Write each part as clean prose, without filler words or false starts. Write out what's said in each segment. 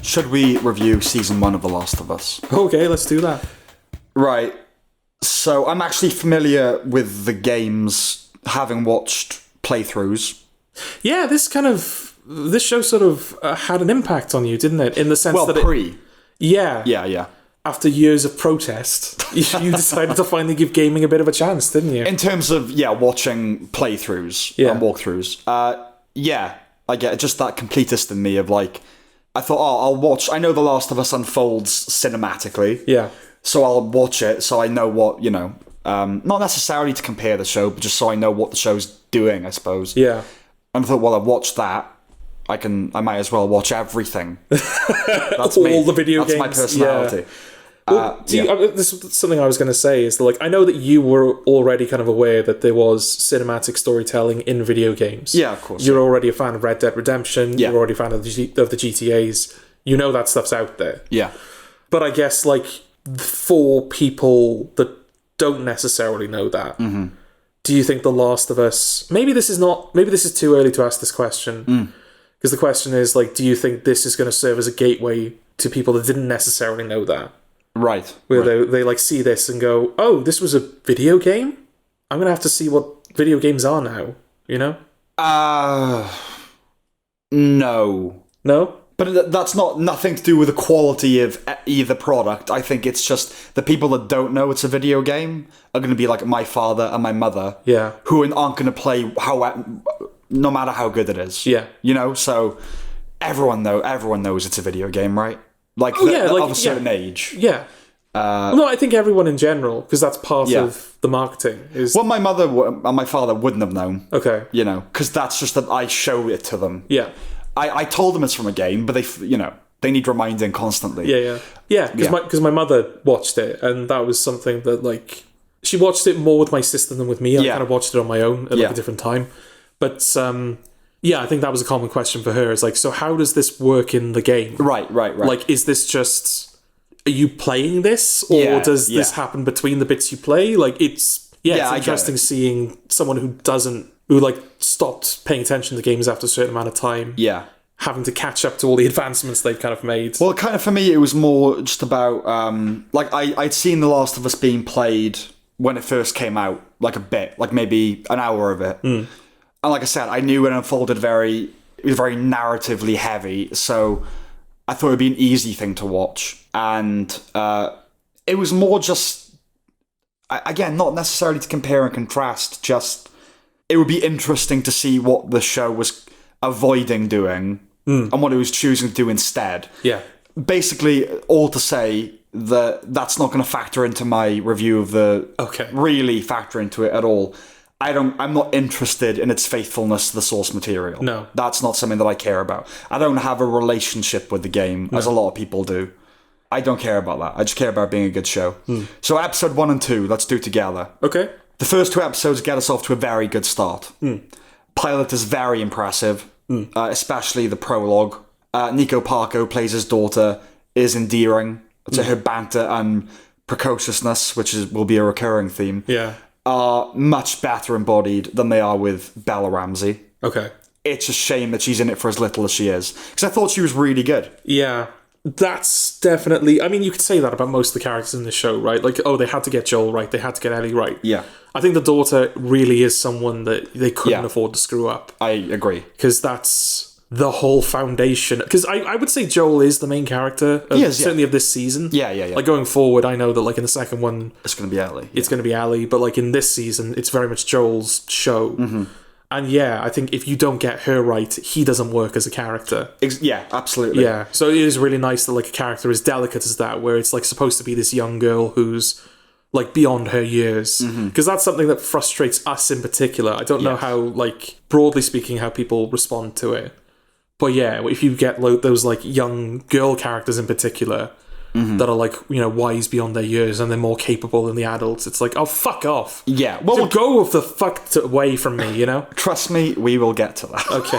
should we review season 1 of The Last of Us? Okay, let's do that. Right. So I'm actually familiar with the games, having watched playthroughs. Yeah, this show sort of had an impact on you, didn't it? In the sense that Yeah. After years of protest, you decided to finally give gaming a bit of a chance, didn't you? In terms of, watching playthroughs and walkthroughs. I get just that completist in me of like, I thought, I'll watch, I know The Last of Us unfolds cinematically. Yeah. So I'll watch it so I know what, not necessarily to compare the show, but just so I know what the show's doing, I suppose. Yeah. And I thought, well, I've watched that. I might as well watch everything. That's all me. The video games. That's my personality. Yeah. Well, this is something I was going to say is that, like, I know that you were already kind of aware that there was cinematic storytelling in video games. Yeah, of course. You're already a fan of Red Dead Redemption. Yeah. You're already a fan of the GTAs. You know that stuff's out there. Yeah. But I guess, like, for people that don't necessarily know that, do you think The Last of Us... Maybe this is too early to ask this question. Because the question is, like, do you think this is going to serve as a gateway to people that didn't necessarily know that? Right. Where they like see this and go, oh, this was a video game? I'm going to have to see what video games are now, you know? No. No? But that's nothing to do with the quality of either product. I think it's just the people that don't know it's a video game are going to be like my father and my mother. Yeah. Who aren't going to play no matter how good it is. Yeah. So everyone knows it's a video game, right? Like, of a certain age. Yeah. No, I think everyone in general, because that's part of the marketing. Well, my mother and my father wouldn't have known. Okay. Because that's just that I show it to them. Yeah. I told them it's from a game, but they need reminding constantly. Yeah, because my mother watched it, and that was something that, like, she watched it more with my sister than with me. I kind of watched it on my own at, like, a different time. But, I think that was a common question for her. It's like, so how does this work in the game? Right. Like, is this just... Are you playing this? Or does this happen between the bits you play? Like, it's interesting seeing someone who stopped paying attention to games after a certain amount of time. Yeah. Having to catch up to all the advancements they've kind of made. Well, kind of for me, it was more just about, I'd seen The Last of Us being played when it first came out, like a bit, like maybe an hour of it. And like I said, I knew it unfolded it was very narratively heavy, so I thought it would be an easy thing to watch. And it was more just, again, not necessarily to compare and contrast, just it would be interesting to see what the show was avoiding doing and what it was choosing to do instead. Yeah. Basically, all to say that that's not going to factor into my review of really factor into it at all. I'm not interested in its faithfulness to the source material. No. That's not something that I care about. I don't have a relationship with the game, as a lot of people do. I don't care about that. I just care about being a good show. So episode 1 and 2, let's do together. Okay. The first 2 episodes get us off to a very good start. Pilot is very impressive, especially the prologue. Nico Parker, who plays his daughter, is endearing. So her banter and precociousness, which will be a recurring theme. Yeah. Are much better embodied than they are with Bella Ramsey. Okay. It's a shame that she's in it for as little as she is. Because I thought she was really good. Yeah. That's definitely... I mean, you could say that about most of the characters in the show, right? Like, they had to get Joel right. They had to get Ellie right. Yeah. I think the daughter really is someone that they couldn't afford to screw up. I agree. Because that's the whole foundation. Because I would say Joel is the main character, certainly of this season. Yeah. Like, going forward, I know that, like, in the second one... It's going to be Ellie. It's going to be Ellie, but, like, in this season, it's very much Joel's show. And, I think if you don't get her right, he doesn't work as a character. Yeah, absolutely. Yeah, so it is really nice that, like, a character as delicate as that, where it's, like, supposed to be this young girl who's, like, beyond her years. Because that's something that frustrates us in particular. I don't know how, like, broadly speaking, how people respond to it. But if you get those, like, young girl characters in particular that are, like, wise beyond their years and they're more capable than the adults, it's like, oh, fuck off. Yeah. Well, so go the fuck away from me, Trust me, we will get to that. Okay.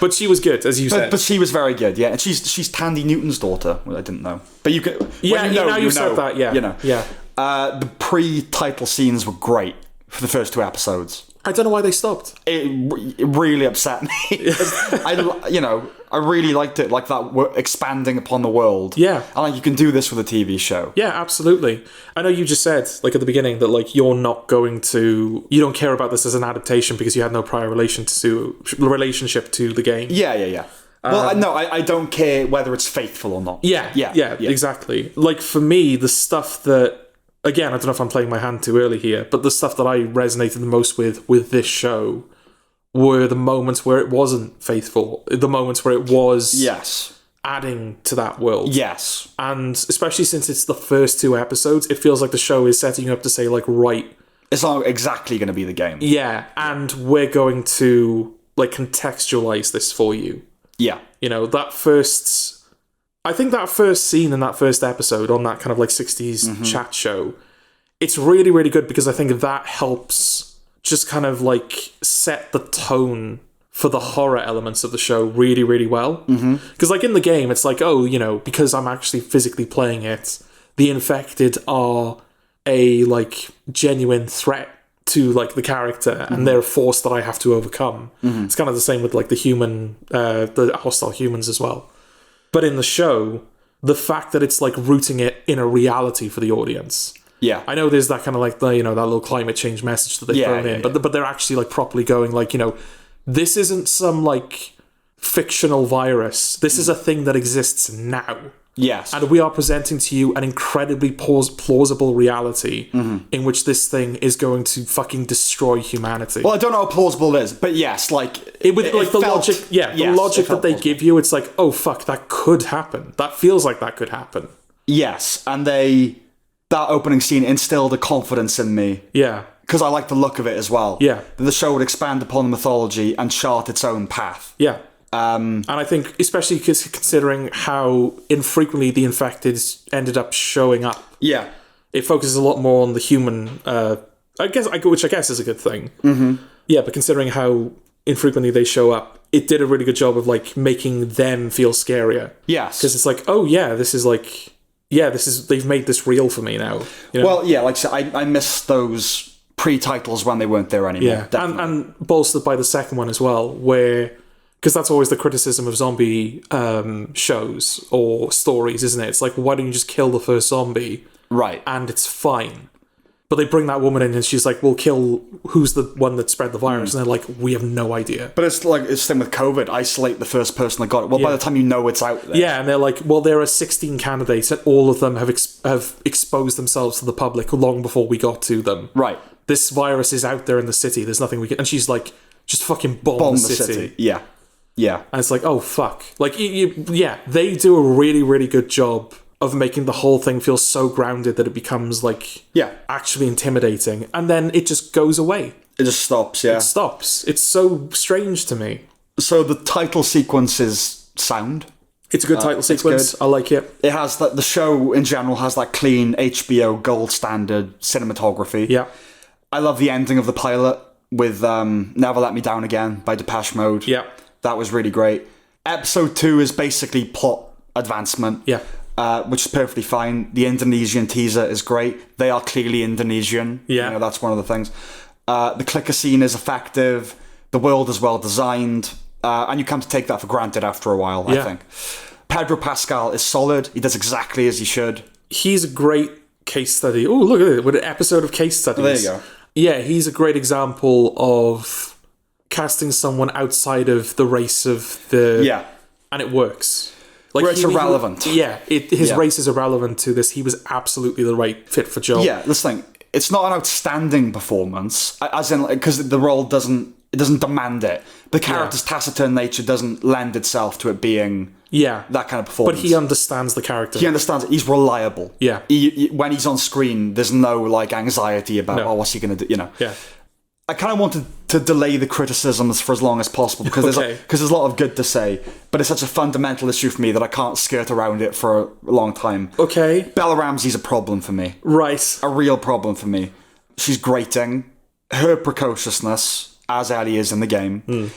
But she was good, as you said. But she was very good, yeah. And she's Tandy Newton's daughter. Well, I didn't know. But you can... now you said that, yeah. The pre-title scenes were great for the first 2 episodes. I don't know why they stopped. It really upset me. I really liked it, like that expanding upon the world. Yeah. And like you can do this with a TV show. Yeah, absolutely. I know you just said, like at the beginning, that like you don't care about this as an adaptation because you had no prior relationship to the game. Yeah. Well, no, I don't care whether it's faithful or not. Yeah, exactly. Like for me, the stuff that, again, I don't know if I'm playing my hand too early here, but the stuff that I resonated the most with this show were the moments where it wasn't faithful, the moments where it was adding to that world. Yes. And especially since it's the first 2 episodes, it feels like the show is setting you up to say, like, right, it's not exactly going to be the game. Yeah, and we're going to, like, contextualize this for you. Yeah. You know, I think that first scene in that first episode on that kind of like 60s chat show, it's really, really good because I think that helps just kind of like set the tone for the horror elements of the show really, really well. Because like in the game, it's like, oh, you know, because I'm actually physically playing it, the infected are a like genuine threat to like the character and they're a force that I have to overcome. It's kind of the same with like the hostile humans as well. But in the show, the fact that it's like rooting it in a reality for the audience. Yeah. I know there's that kind of like that little climate change message that they've thrown in, but they're actually like properly going like, this isn't some like fictional virus. This is a thing that exists now. Yes. And we are presenting to you an incredibly plausible reality in which this thing is going to fucking destroy humanity. Well, I don't know how plausible it is, but yes, like... the logic that they give you, it's like, oh, fuck, that could happen. That feels like that could happen. Yes, and that opening scene instilled a confidence in me. Yeah. Because I like the look of it as well. Yeah. The show would expand upon the mythology and chart its own path. Yeah. And I think, especially considering how infrequently the infected ended up showing up. Yeah. It focuses a lot more on the human, which I guess is a good thing. Yeah, but considering how infrequently they show up, it did a really good job of like making them feel scarier. Yes. Because it's like, oh yeah, they've made this real for me now. Well, yeah, like I said, I miss those pre-titles when they weren't there anymore. Yeah, and bolstered by the second one as well, because that's always the criticism of zombie shows or stories, isn't it? It's like, why don't you just kill the first zombie? Right. And it's fine. But they bring that woman in and she's like, we'll kill who's the one that spread the virus. And they're like, we have no idea. But it's like, it's the same with COVID. Isolate the first person that got it. Well, by the time you know it's out there. Yeah, and they're like, well, there are 16 candidates and all of them have exposed themselves to the public long before we got to them. Right. This virus is out there in the city. There's nothing we can... And she's like, just fucking bomb the city. Yeah. Yeah. And it's like, oh, fuck. Like, they do a really, really good job of making the whole thing feel so grounded that it becomes, like, actually intimidating. And then it just goes away. It just stops, yeah. It stops. It's so strange to me. So the title sequence is sound. It's a good title sequence. I like it. It has that. The show in general has that clean HBO gold standard cinematography. Yeah. I love the ending of the pilot with Never Let Me Down Again by Depeche Mode. Yeah. That was really great. Episode 2 is basically plot advancement. Yeah. Which is perfectly fine. The Indonesian teaser is great. They are clearly Indonesian. Yeah. That's one of the things. The clicker scene is effective. The world is well designed. And you come to take that for granted after a while, I think. Pedro Pascal is solid. He does exactly as he should. He's a great case study. Oh, look at it. What an episode of case studies. There you go. Yeah, he's a great example of casting someone outside of the race of the... Yeah. And it works. Like, where it's irrelevant. His race is irrelevant to this. He was absolutely the right fit for Joel. Yeah, this thing, it's not an outstanding performance, as in, because the role doesn't demand it. The character's taciturn nature doesn't lend itself to it being that kind of performance. But he understands the character. He understands it. He's reliable. Yeah. When he's on screen, there's no like anxiety about what's he going to do. Yeah. I kind of wanted to delay the criticisms for as long as possible because there's a lot of good to say, but it's such a fundamental issue for me that I can't skirt around it for a long time. Okay. Bella Ramsey's a problem for me. Right. A real problem for me. She's grating. Her precociousness, as Ellie is in the game,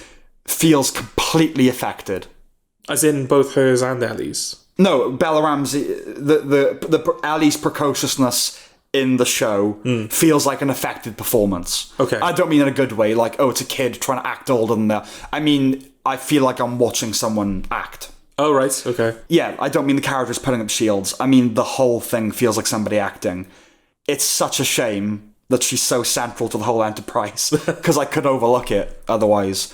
feels completely affected. As in both hers and Ellie's? No, Bella Ramsey, the Ellie's precociousness in the show feels like an affected performance. Okay. I don't mean in a good way, like, oh, it's a kid trying to act older than that. I mean, I feel like I'm watching someone act. Oh, right. Okay. Yeah, I don't mean the characters putting up shields. I mean, the whole thing feels like somebody acting. It's such a shame that she's so central to the whole Enterprise, because I could overlook it otherwise.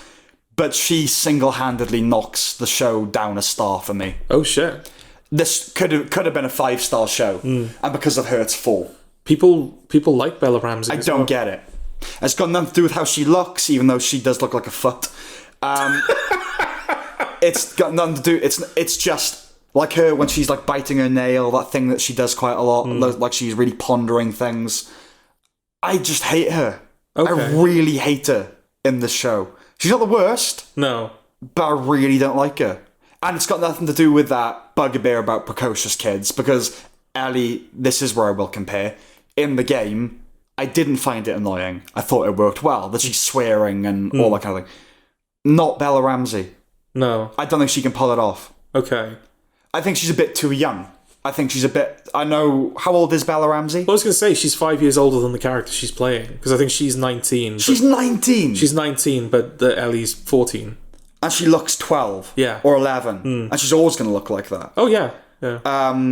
But she single-handedly knocks the show down a star for me. Oh, shit. This could have been a 5-star show, and because of her, it's 4. People like Bella Ramsey. I don't get it. It's got nothing to do with how she looks, even though she does look like a foot. It's got nothing to do. It's just like her when she's like biting her nail. That thing that she does quite a lot, like she's really pondering things. I just hate her. Okay. I really hate her in this show. She's not the worst. No. But I really don't like her. And it's got nothing to do with that bugbear about precocious kids, because Ellie, this is where I will compare. In the game, I didn't find it annoying. I thought it worked well, that she's swearing and all that kind of thing. Not Bella Ramsey. No. I don't think she can pull it off. Okay. I think she's a bit too young. I think she's a bit... I know... How old is Bella Ramsey? Well, I was going to say, she's 5 years older than the character she's playing, because I think she's 19. She's 19? She's 19, but the Ellie's 14. And she looks 12. Yeah. Or 11. And she's always going to look like that. Oh, yeah. Yeah.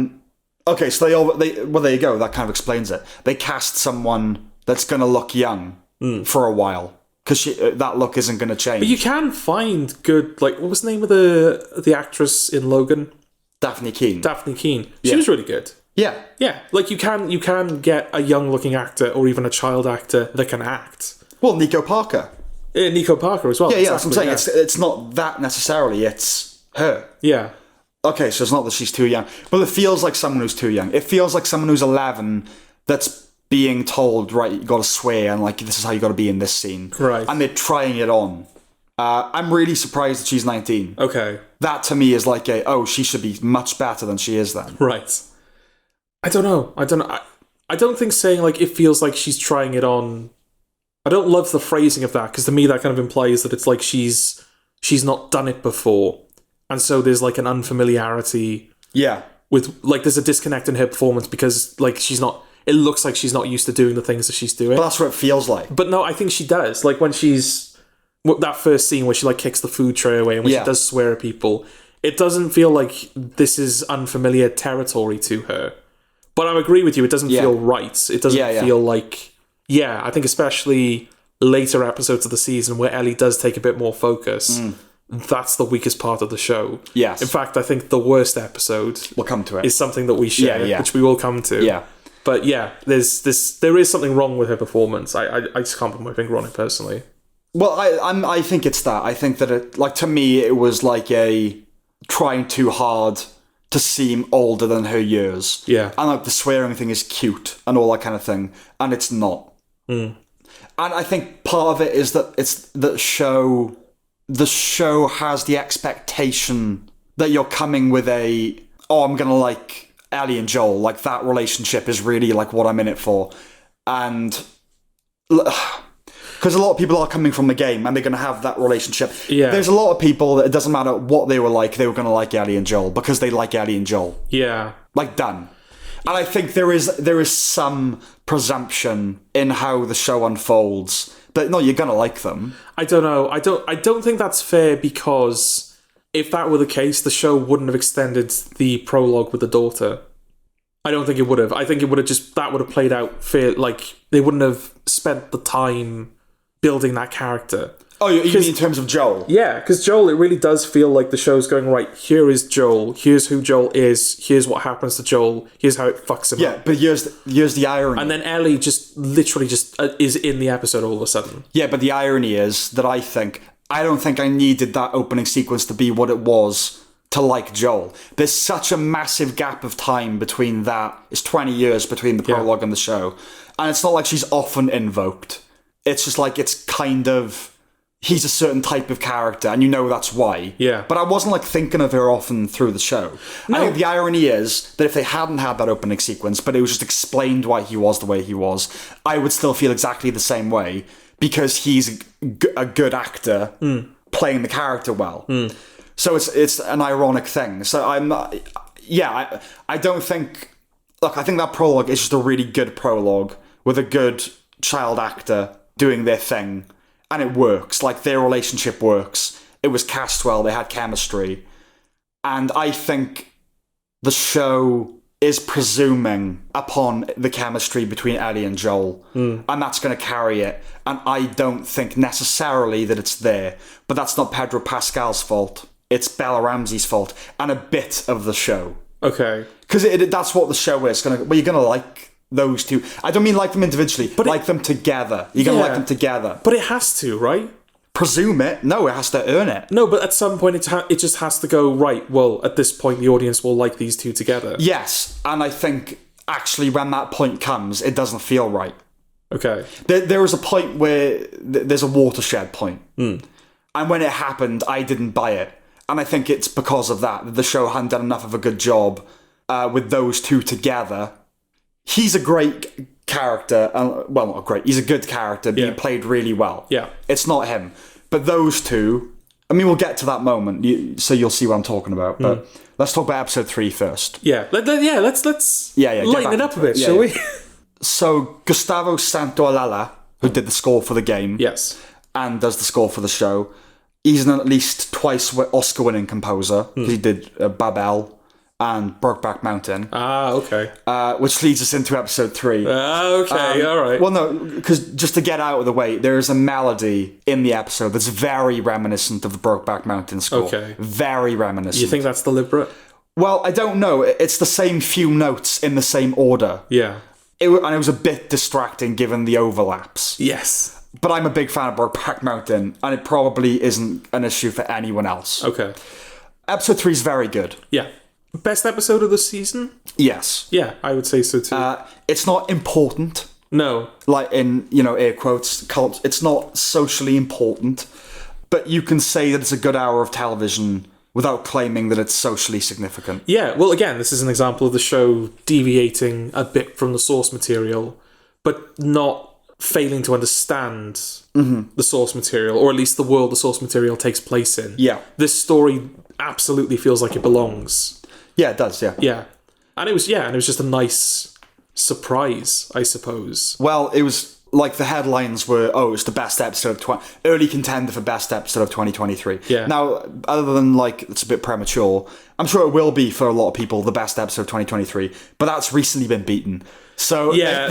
Okay, so well, there you go. That kind of explains it. They cast someone that's going to look young for a while, because that look isn't going to change. But you can find good, like, what was the name of the actress in Logan? Daphne Keane. Daphne Keane. She was really good. Yeah. Yeah, like you can get a young-looking actor or even a child actor that can act. Well, Nico Parker. Nico Parker as well. Yeah, exactly, that's what I'm saying. It's not that necessarily. It's her. Yeah. Okay, so it's not that she's too young. But it feels like someone who's too young. It feels like someone who's 11 that's being told, right, you got to swear, and like, this is how you got to be in this scene. Right. And they're trying it on. I'm really surprised that she's 19. Okay. That to me is like she should be much better than she is then. Right. I don't know. I don't think saying like it feels like she's trying it on. I don't love the phrasing of that, because to me that kind of implies that it's like she's not done it before, and so there's like an unfamiliarity. Yeah. With like there's a disconnect in her performance, because like she's not. It looks like she's not used to doing the things that she's doing. But that's what it feels like. But no, I think she does. Like when she's that first scene where she like kicks the food tray away and when she does swear at people, it doesn't feel like this is unfamiliar territory to her. But I agree with you, it doesn't feel right. It doesn't feel like... Yeah, I think especially later episodes of the season where Ellie does take a bit more focus, that's the weakest part of the show. Yes. In fact, I think the worst episode... We'll come to it. ...is something that we share, which we will come to. Yeah. But yeah, there is something wrong with her performance. I just can't put my finger on it personally. Well, I think it's that. I think that it, like, to me, it was like a trying too hard to seem older than her years. Yeah. And like the swearing thing is cute and all that kind of thing, and it's not. And I think part of it is that the show has the expectation that you're coming with I'm gonna like Ellie and Joel, like that relationship is really like what I'm in it for, and. Because a lot of people are coming from the game and they're going to have that relationship. Yeah. There's a lot of people that it doesn't matter what they were going to like Ellie and Joel because they like Ellie and Joel. Yeah. Like, done. And I think there is some presumption in how the show unfolds that, no, you're going to like them. I don't know. I don't think that's fair, because if that were the case, the show wouldn't have extended the prologue with the daughter. I don't think it would have. I think it would have that would have played out fair. Like, they wouldn't have spent the time building that character. Oh, you mean in terms of Joel? Yeah, because Joel, it really does feel like the show's going, right, here is Joel, here's who Joel is, here's what happens to Joel, here's how it fucks him up. Yeah, but here's the irony. And then Ellie just literally is in the episode all of a sudden. Yeah, but the irony is that I don't think I needed that opening sequence to be what it was to like Joel. There's such a massive gap of time between that. It's 20 years between the prologue and the show. And it's not like she's often invoked. It's just like, it's kind of, he's a certain type of character, and you know that's why. Yeah. But I wasn't like thinking of her often through the show. No. I think the irony is that if they hadn't had that opening sequence, but it was just explained why he was the way he was, I would still feel exactly the same way, because he's a good actor playing the character well. So it's an ironic thing. So I don't think look, I think that prologue is just a really good prologue with a good child actor doing their thing, and it works. Like, their relationship works. It was cast well, they had chemistry. And I think the show is presuming upon the chemistry between Ellie and Joel, and that's going to carry it. And I don't think necessarily that it's there, but that's not Pedro Pascal's fault. It's Bella Ramsey's fault, and a bit of the show. Okay. Because that's what the show is. You're going to like those two. I don't mean like them individually, but like them together. You're going to like them together. But it has to, right? Presume it. No, it has to earn it. No, but at some point it just has to go, right, well, at this point the audience will like these two together. Yes, and I think actually when that point comes, it doesn't feel right. Okay. There is a point where there's a watershed point. And when it happened, I didn't buy it. And I think it's because of that the show hadn't done enough of a good job with those two together. He's a great character. Well, not great. He's a good character being played really well. Yeah. It's not him. But those two, I mean, we'll get to that moment, so you'll see what I'm talking about. But let's talk about episode 3 first. Yeah. Let's lighten it up a bit, shall we? So, Gustavo Santaolalla, who did the score for the game. Yes. And does the score for the show. He's an at least twice Oscar-winning composer. He did Babel and Brokeback Mountain. Ah, okay. Which leads us into episode 3. Okay, all right. Well, no, because just to get out of the way, there is a melody in the episode that's very reminiscent of the Brokeback Mountain score. Okay. Very reminiscent. You think that's deliberate? Well, I don't know. It's the same few notes in the same order. Yeah. And it was a bit distracting given the overlaps. Yes. But I'm a big fan of Brokeback Mountain, and it probably isn't an issue for anyone else. Okay. Episode 3 is very good. Yeah. Best episode of the season? Yes. Yeah, I would say so too. It's not important. No. Like in, air quotes, it's not socially important, but you can say that it's a good hour of television without claiming that it's socially significant. Yeah, well, again, this is an example of the show deviating a bit from the source material, but not failing to understand the source material, or at least the world the source material takes place in. Yeah. This story absolutely feels like it belongs. Yeah, it does, yeah. Yeah. And it was just a nice surprise, I suppose. Well, it was like the headlines were, it's the best episode of early contender for best episode of 2023. Yeah. Now, other than it's a bit premature, I'm sure it will be for a lot of people the best episode of 2023, but that's recently been beaten. So yeah.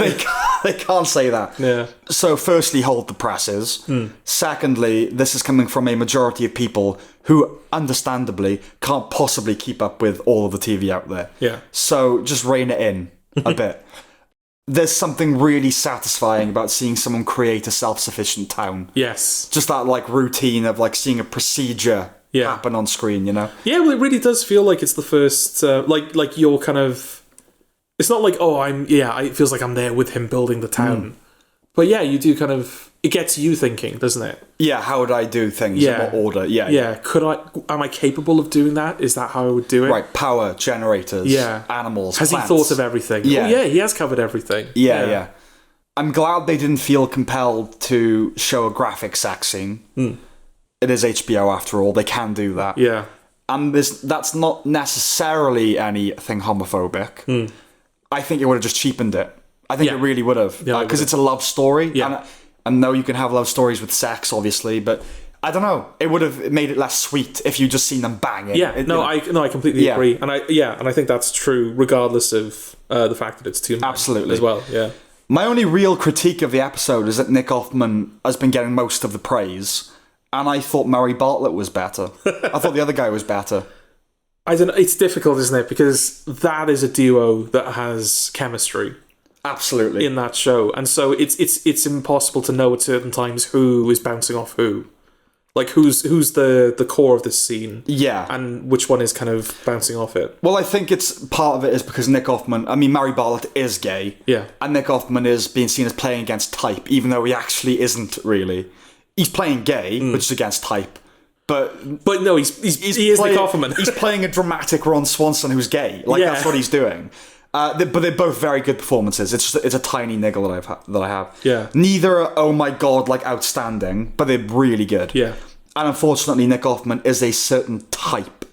they can't say that. Yeah. So firstly, hold the presses. Secondly, this is coming from a majority of people who, understandably, can't possibly keep up with all of the TV out there. Yeah. So just rein it in a bit. There's something really satisfying about seeing someone create a self-sufficient town. Yes. Just that routine of seeing a procedure happen on screen, Yeah, well, it really does feel like it's the first, like you're kind of. It's not like, it feels like I'm there with him building the town. But yeah, you do kind of, it gets you thinking, doesn't it? Yeah, how would I do things in what order? Yeah. Yeah, am I capable of doing that? Is that how I would do it? Right, power, generators, animals, Has plants. he thought of everything? Yeah. Oh, yeah, he has covered everything. Yeah. I'm glad they didn't feel compelled to show a graphic sex scene. It is HBO after all, they can do that. Yeah. And that's not necessarily anything homophobic. I think it would have just cheapened it. I think it really would have. Because it's a love story. Yeah. And no, you can have love stories with sex, obviously, but I don't know. It would have made it less sweet if you just seen them banging. Yeah, I completely agree. And I think that's true regardless of the fact that it's 2 men. Absolutely. As well, yeah. My only real critique of the episode is that Nick Offerman has been getting most of the praise, and I thought Murray Bartlett was better. I thought the other guy was better. I don't know, it's difficult, isn't it? Because that is a duo that has chemistry. Absolutely. In that show. And so it's impossible to know at certain times who is bouncing off who. Like, who's the core of this scene. Yeah. And which one is kind of bouncing off it. Well, I think part of it is because Nick Offerman, Murray Bartlett is gay. Yeah. And Nick Offerman is being seen as playing against type, even though he actually isn't really. He's playing gay, which is against type. But no, he is Nick Offerman. He's playing a dramatic Ron Swanson who's gay. That's what he's doing. But they're both very good performances. It's a tiny niggle that I have. Yeah. Neither are, oh my god, outstanding, but they're really good. Yeah. And unfortunately, Nick Offerman is a certain type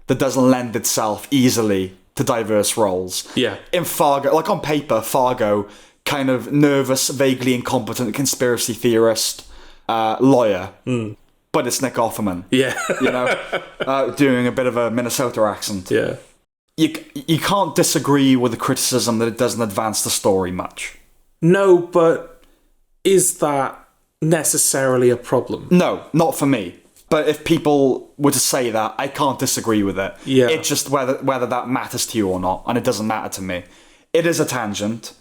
that doesn't lend itself easily to diverse roles. Yeah. In Fargo, like on paper, Fargo, kind of nervous, vaguely incompetent conspiracy theorist, lawyer. But it's Nick Offerman. Yeah. You know, doing a bit of a Minnesota accent. Yeah. You can't disagree with the criticism that it doesn't advance the story much. No, but is that necessarily a problem? No, not for me. But if people were to say that, I can't disagree with it. Yeah. It's just whether that matters to you or not, and it doesn't matter to me. It is a tangent.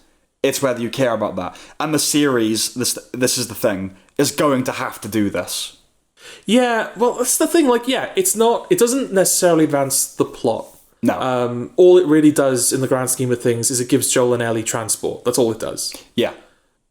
It's whether you care about that. And the series, this is the thing, is going to have to do this. Yeah, well, that's the thing. Like, yeah, it doesn't necessarily advance the plot. No. All it really does in the grand scheme of things is it gives Joel and Ellie transport. That's all it does. Yeah.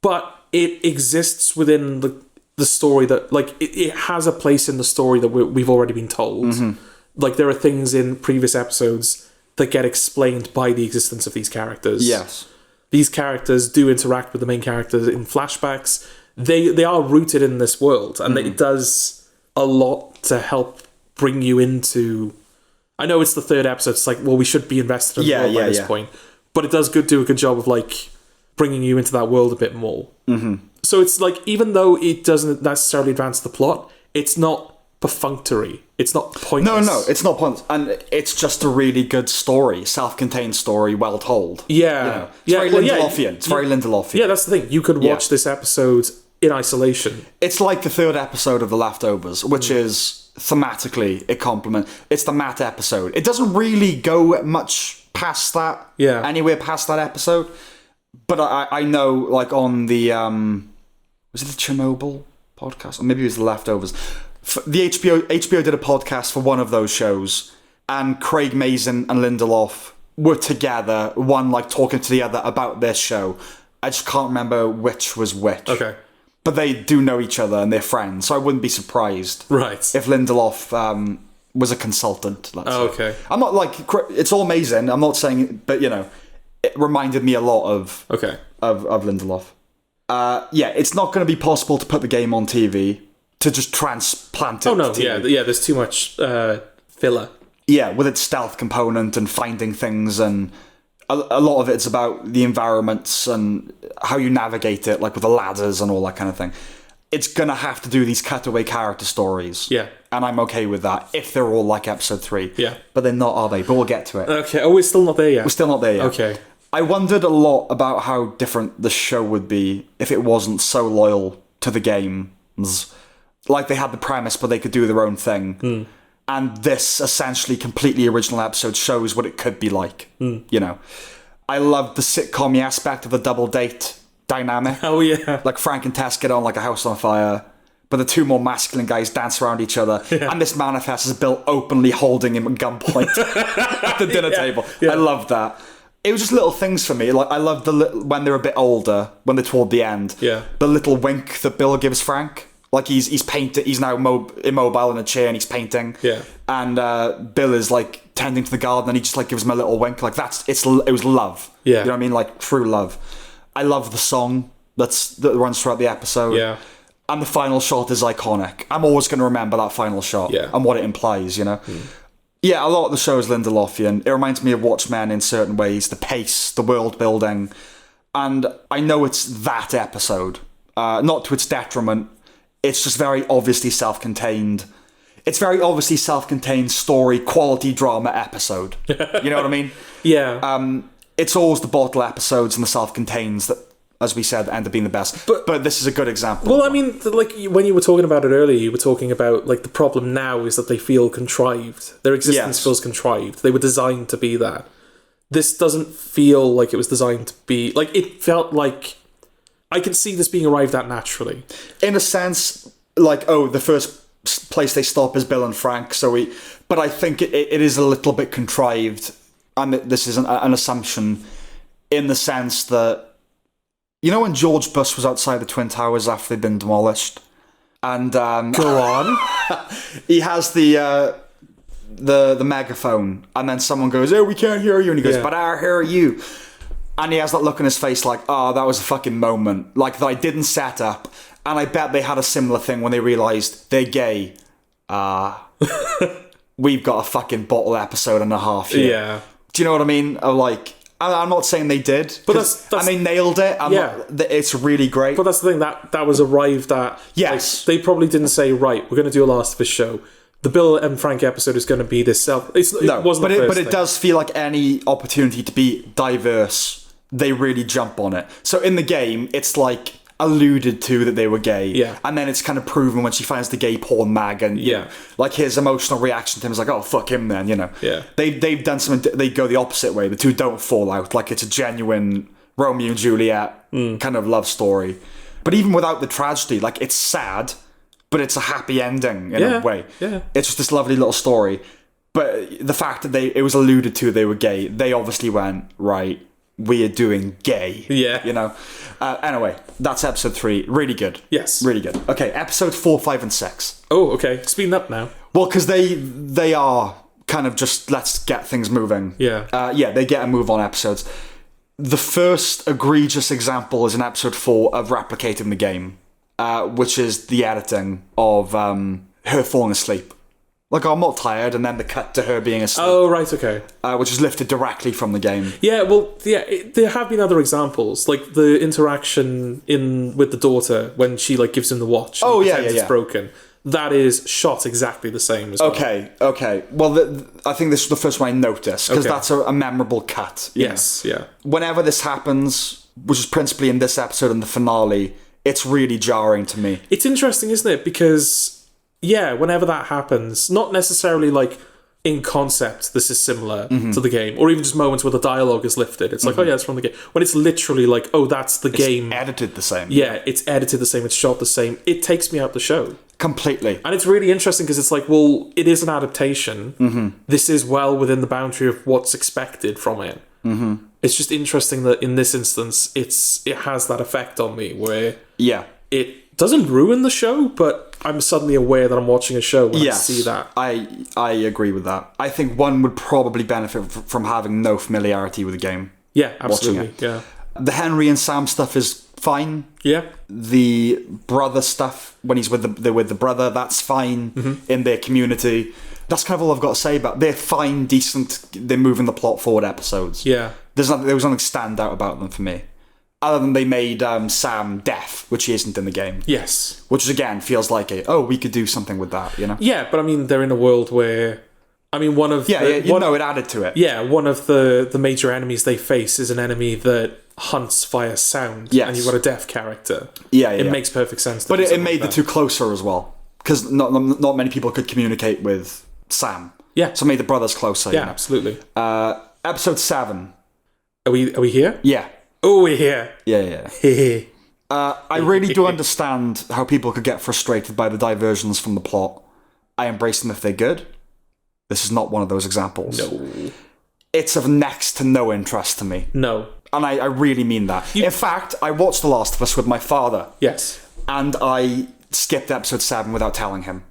But it exists within the story that, like, it has a place in the story that we've already been told. Mm-hmm. Like, there are things in previous episodes that get explained by the existence of these characters. Yes. These characters do interact with the main characters in flashbacks. They are rooted in this world, and it does a lot to help bring you into... I know it's the third episode, it's like, well, we should be invested in the world by this point. But it does do a good job of, like, bringing you into that world a bit more. Mm-hmm. So it's like, even though it doesn't necessarily advance the plot, it's not perfunctory. It's not pointless. No, it's not pointless. And it's just a really good story, self-contained story, well told. Yeah. You know, it's very Lindeloffian. It's very Lindeloffian. Yeah, that's the thing. You could watch this episode in isolation. It's like the third episode of The Leftovers, which is thematically a compliment. It's the Matt episode. It doesn't really go much past that. Yeah. Anywhere past that episode. But I know, like, on the... was it the Chernobyl podcast? Or maybe it was The Leftovers. The HBO did a podcast for one of those shows, and Craig Mazin and Lindelof were together, one, like, talking to the other about this show. I just can't remember which was which. Okay. But they do know each other and they're friends, so I wouldn't be surprised if Lindelof was a consultant. Let's say. Okay. I'm not like it's all amazing. I'm not saying, but you know, it reminded me a lot of Lindelof. It's not going to be possible to put the game on TV to just transplant it. Oh no, to TV. yeah. There's too much filler. Yeah, with its stealth component and finding things and. A lot of it's about the environments and how you navigate it, like with the ladders and all that kind of thing. It's going to have to do these cutaway character stories. Yeah. And I'm okay with that, if they're all like episode 3. Yeah. But they're not, are they? But we'll get to it. Okay. Oh, we're still not there yet. We're still not there yet. Okay. I wondered a lot about how different the show would be if it wasn't so loyal to the games. Like, they had the premise, but they could do their own thing. And this essentially completely original episode shows what it could be like. You know, I loved the sitcom aspect of the double date dynamic. Oh yeah, like Frank and Tess get on like a house on fire, but the two more masculine guys dance around each other, and this manifests as Bill openly holding him at gunpoint at the dinner table. I loved that. It was just little things for me. Like, I loved when they're a bit older, when they're toward the end. Yeah, the little wink that Bill gives Frank. Like, he's painted. He's now immobile in a chair and he's painting. Yeah. And Bill is like tending to the garden and he just like gives him a little wink. Like, it was love. Yeah. You know what I mean? Like, true love. I love the song that runs throughout the episode. Yeah. And the final shot is iconic. I'm always going to remember that final shot. Yeah. And what it implies. You know. Yeah. A lot of the show is Lindeloffian. It reminds me of Watchmen in certain ways. The pace, the world building, and I know it's that episode. Not to its detriment. It's just very obviously self-contained. It's very obviously self-contained story, quality drama episode. You know what I mean? Yeah. It's always the bottle episodes and the self-contains that, as we said, end up being the best. But this is a good example. Well, I mean, like, when you were talking about it earlier, you were talking about, like, the problem now is that they feel contrived. Their existence feels contrived. They were designed to be that. This doesn't feel like it was designed to be... Like, it felt like... I can see this being arrived at naturally. In a sense, like, the first place they stop is Bill and Frank, but I think it is a little bit contrived, and this is an assumption, in the sense that, you know when George Bush was outside the Twin Towers after they'd been demolished? And, go on. He has the megaphone, and then someone goes, "Oh, we can't hear you," and he goes, "But I hear you." And he has that look on his face like, oh, that was a fucking moment. Like, that I didn't set up. And I bet they had a similar thing when they realised they're gay. We've got a fucking bottle episode and a half here. Yeah. Do you know what I mean? I'm not saying they did, but that's and they nailed it. It's really great. But that's the thing that was arrived at. Yes, they probably didn't say, right, we're going to do a Last of Us show. The Bill and Frank episode is going to be this self. It wasn't. But it does feel like any opportunity to be diverse, they really jump on it. So in the game, it's like alluded to that they were gay, and then it's kind of proven when she finds the gay porn mag, and like his emotional reaction to him is like, oh fuck him then, they've done something. They go the opposite way. The two don't fall out. Like it's a genuine Romeo and Juliet kind of love story. But even without the tragedy, like it's sad, but it's a happy ending in a way. It's just this lovely little story. But the fact that it was alluded to they were gay, they obviously went, right, we are doing gay. Anyway, that's episode 3. Really good. Yes. Really good. Okay, episode 4, 5, and 6. Oh, okay. Speeding up now. Well, because they are kind of just, let's get things moving. They get a move on episodes. The first egregious example is in episode 4 of replicating the game, which is the editing of her falling asleep. Like, I'm not tired, and then the cut to her being asleep. Oh, right, okay. Which is lifted directly from the game. Yeah, well, there have been other examples, like the interaction with the daughter when she like gives him the watch. And it's broken. That is shot exactly the same as well. Okay. Well, I think this is the first one I noticed, because that's a memorable cut. Yes, yeah. Whenever this happens, which is principally in this episode and the finale, it's really jarring to me. It's interesting, isn't it? Because... yeah, whenever that happens, not necessarily like in concept this is similar to the game, or even just moments where the dialogue is lifted. It's like, oh yeah, it's from the game. When it's literally like, oh, that's the game. It's edited the same. Yeah, it's edited the same, it's shot the same. It takes me out the show. Completely. And it's really interesting because it's like, well, it is an adaptation. This is well within the boundary of what's expected from it. It's just interesting that in this instance, it has that effect on me where it doesn't ruin the show, but I'm suddenly aware that I'm watching a show when I see that. I agree with that. I think one would probably benefit from having no familiarity with the game. Yeah, absolutely. Yeah. The Henry and Sam stuff is fine. Yeah. The brother stuff, when he's with the brother, that's fine in their community. That's kind of all I've got to say about. They're fine, decent. They're moving the plot forward episodes. Yeah. There was nothing stand out about them for me. Other than they made Sam deaf, which he isn't in the game. Yes. Which again feels like we could do something with that, Yeah, but I mean, they're in a world where, I mean, it added to it. Yeah, one of the major enemies they face is an enemy that hunts via sound. Yes. And you've got a deaf character. It makes perfect sense. But it made the two closer as well, because not many people could communicate with Sam. Yeah. So it made the brothers closer. Yeah, absolutely. Episode 7. Are we here? Yeah. Oh, we're here. Yeah. I really do understand how people could get frustrated by the diversions from the plot. I embrace them if they're good. This is not one of those examples. No. It's of next to no interest to me. No. And I really mean that. In fact, I watched The Last of Us with my father. Yes. And I skipped episode 7 without telling him.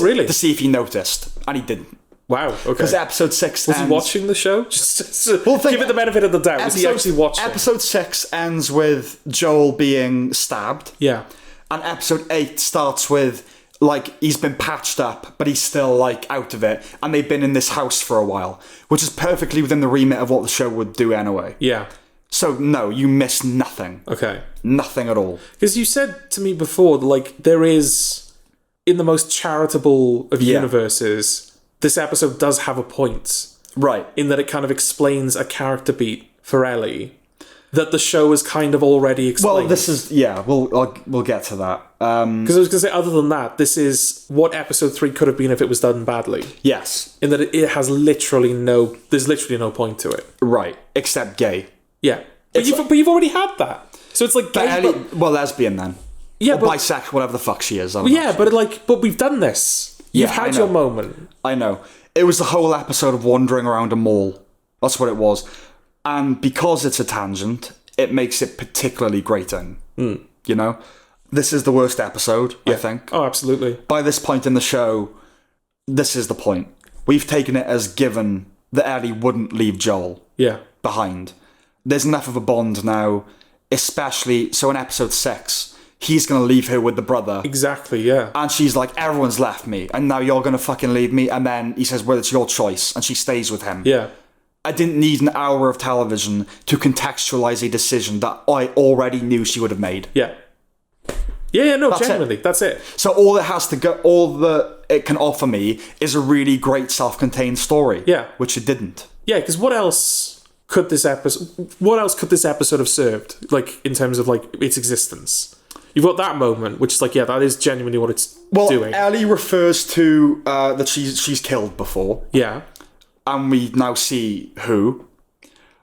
Really? To see if he noticed. And he didn't. Wow, okay. Because episode 6 Was he watching the show? Give it the benefit of the doubt. Was he actually watching? Episode 6 ends with Joel being stabbed. Yeah. And episode 8 starts with, like, he's been patched up, but he's still, like, out of it. And they've been in this house for a while. Which is perfectly within the remit of what the show would do anyway. Yeah. So, no, you miss nothing. Okay. Nothing at all. Because you said to me before, like, there is, in the most charitable of universes... this episode does have a point. Right. In that it kind of explains a character beat for Ellie that the show is kind of already explained. Well, this is... yeah, we'll get to that. Because I was going to say, other than that, this is what episode 3 could have been if it was done badly. Yes. In that it has literally no... there's literally no point to it. Right. Except gay. Yeah. But you've already had that. So it's like gay, Ellie, well, lesbian then. Yeah, or bisexual, whatever the fuck she is. But we've done this. You've had your moment. I know. It was the whole episode of wandering around a mall. That's what it was. And because it's a tangent, it makes it particularly grating. You know? This is the worst episode, I think. Oh, absolutely. By this point in the show, this is the point. We've taken it as given that Ellie wouldn't leave Joel behind. There's enough of a bond now, especially... so in episode 6... he's going to leave her with the brother. Exactly, yeah. And she's like, everyone's left me, and now you're going to fucking leave me. And then he says, well, it's your choice. And she stays with him. Yeah. I didn't need an hour of television to contextualize a decision that I already knew she would have made. Yeah. Yeah, no, genuinely, that's it. So all that it can offer me is a really great self-contained story. Yeah. Which it didn't. Yeah, because what else could this episode have served, like, in terms of, like, its existence? You've got that moment, which is like, yeah, that is genuinely what it's doing. Well, Ellie refers to that she's killed before. Yeah. And we now see who.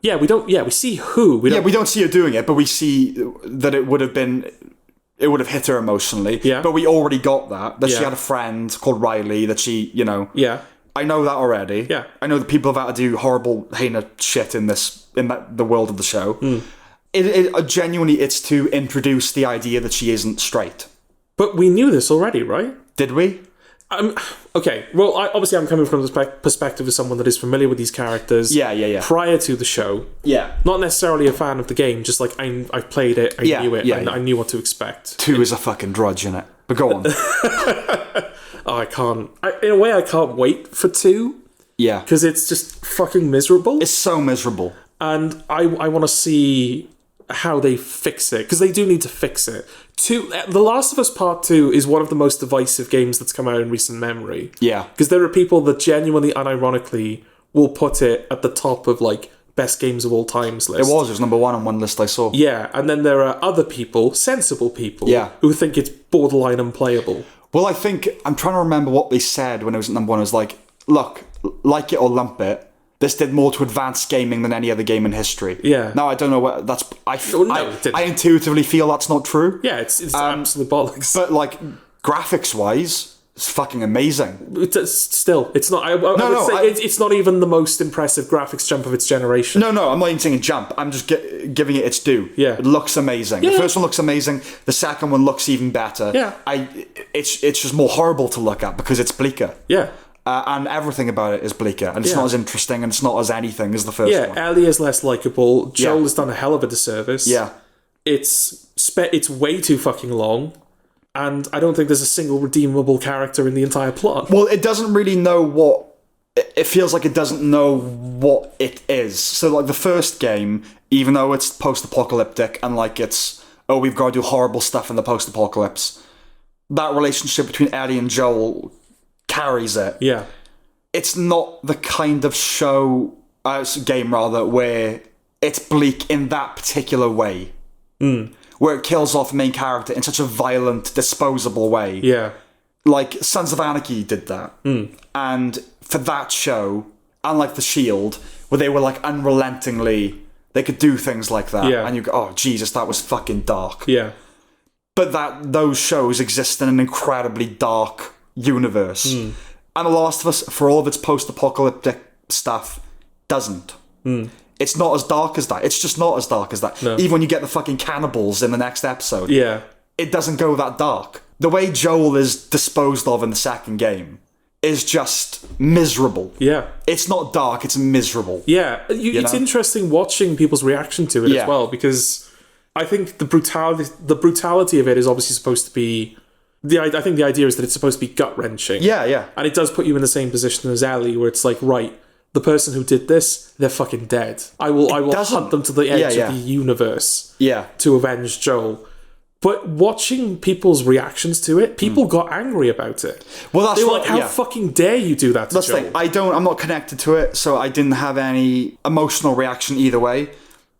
Yeah, we see who. We don't see her doing it, but we see that it would have hit her emotionally. Yeah. But we already got that she Yeah. had a friend called Riley, that she, Yeah. I know that already. Yeah. I know that people have had to do horrible, heinous shit in the world of the show. It genuinely, it's to introduce the idea that she isn't straight. But we knew this already, right? Did we? Okay, well, obviously I'm coming from the perspective of someone that is familiar with these characters. Yeah. Prior to the show. Yeah. Not necessarily a fan of the game, just like I played it, I knew it, I knew what to expect. 2 is a fucking drudge, innit? But go on. I can't. In a way, I can't wait for 2. Yeah. Because it's just fucking miserable. It's so miserable. And I want to see how they fix it, because they do need to fix it. The Last of Us Part 2 is one of the most divisive games that's come out in recent memory. Yeah. Because there are people that genuinely, unironically, will put it at the top of, like, best games of all times list. It was number 1 on one list I saw. Yeah, and then there are other people, sensible people, who think it's borderline unplayable. Well, I think, I'm trying to remember what they said when it was at number 1. It was like, look, like it or lump it, this did more to advance gaming than any other game in history. Yeah. Now, I don't know what that's... it didn't. I intuitively feel that's not true. Yeah, it's absolute bollocks. But, like, graphics-wise, it's fucking amazing. Still, it's not... I would say it's not even the most impressive graphics jump of its generation. No, I'm not even saying a jump. I'm just giving it its due. Yeah. It looks amazing. Yeah. The first one looks amazing. The second one looks even better. Yeah. It's just more horrible to look at because it's bleaker. Yeah. And everything about it is bleaker, and it's not as interesting, and it's not as anything as the first one. Yeah, Ellie is less likable. Joel has done a hell of a disservice. Yeah. It's way too fucking long, and I don't think there's a single redeemable character in the entire plot. Well, it doesn't really know what... It feels like it doesn't know what it is. So, like, the first game, even though it's post-apocalyptic, and, like, it's, we've got to do horrible stuff in the post-apocalypse, that relationship between Ellie and Joel carries it. Yeah. It's not the kind of game where it's bleak in that particular way. Where it kills off the main character in such a violent, disposable way. Yeah. Like, Sons of Anarchy did that. And for that show, unlike The Shield, where they were, like, unrelentingly... They could do things like that. Yeah. And you go, oh, Jesus, that was fucking dark. Yeah. But those shows exist in an incredibly dark universe. And The Last of Us, for all of its post-apocalyptic stuff, doesn't. It's not as dark as that. It's just not as dark as that. No. Even when you get the fucking cannibals in the next episode. Yeah. It doesn't go that dark. The way Joel is disposed of in the second game is just miserable. Yeah. It's not dark, it's miserable. Yeah. It's interesting watching people's reaction to it as well, because I think the brutality of it is obviously supposed to be... I think the idea is that it's supposed to be gut-wrenching. Yeah. And it does put you in the same position as Ellie, where it's like, right, the person who did this, they're fucking dead. I will hunt them to the edge of the universe to avenge Joel. But watching people's reactions to it, people got angry about it. Well, that's they were like, how fucking dare you do that to Joel? That's the thing. I'm not connected to it, so I didn't have any emotional reaction either way.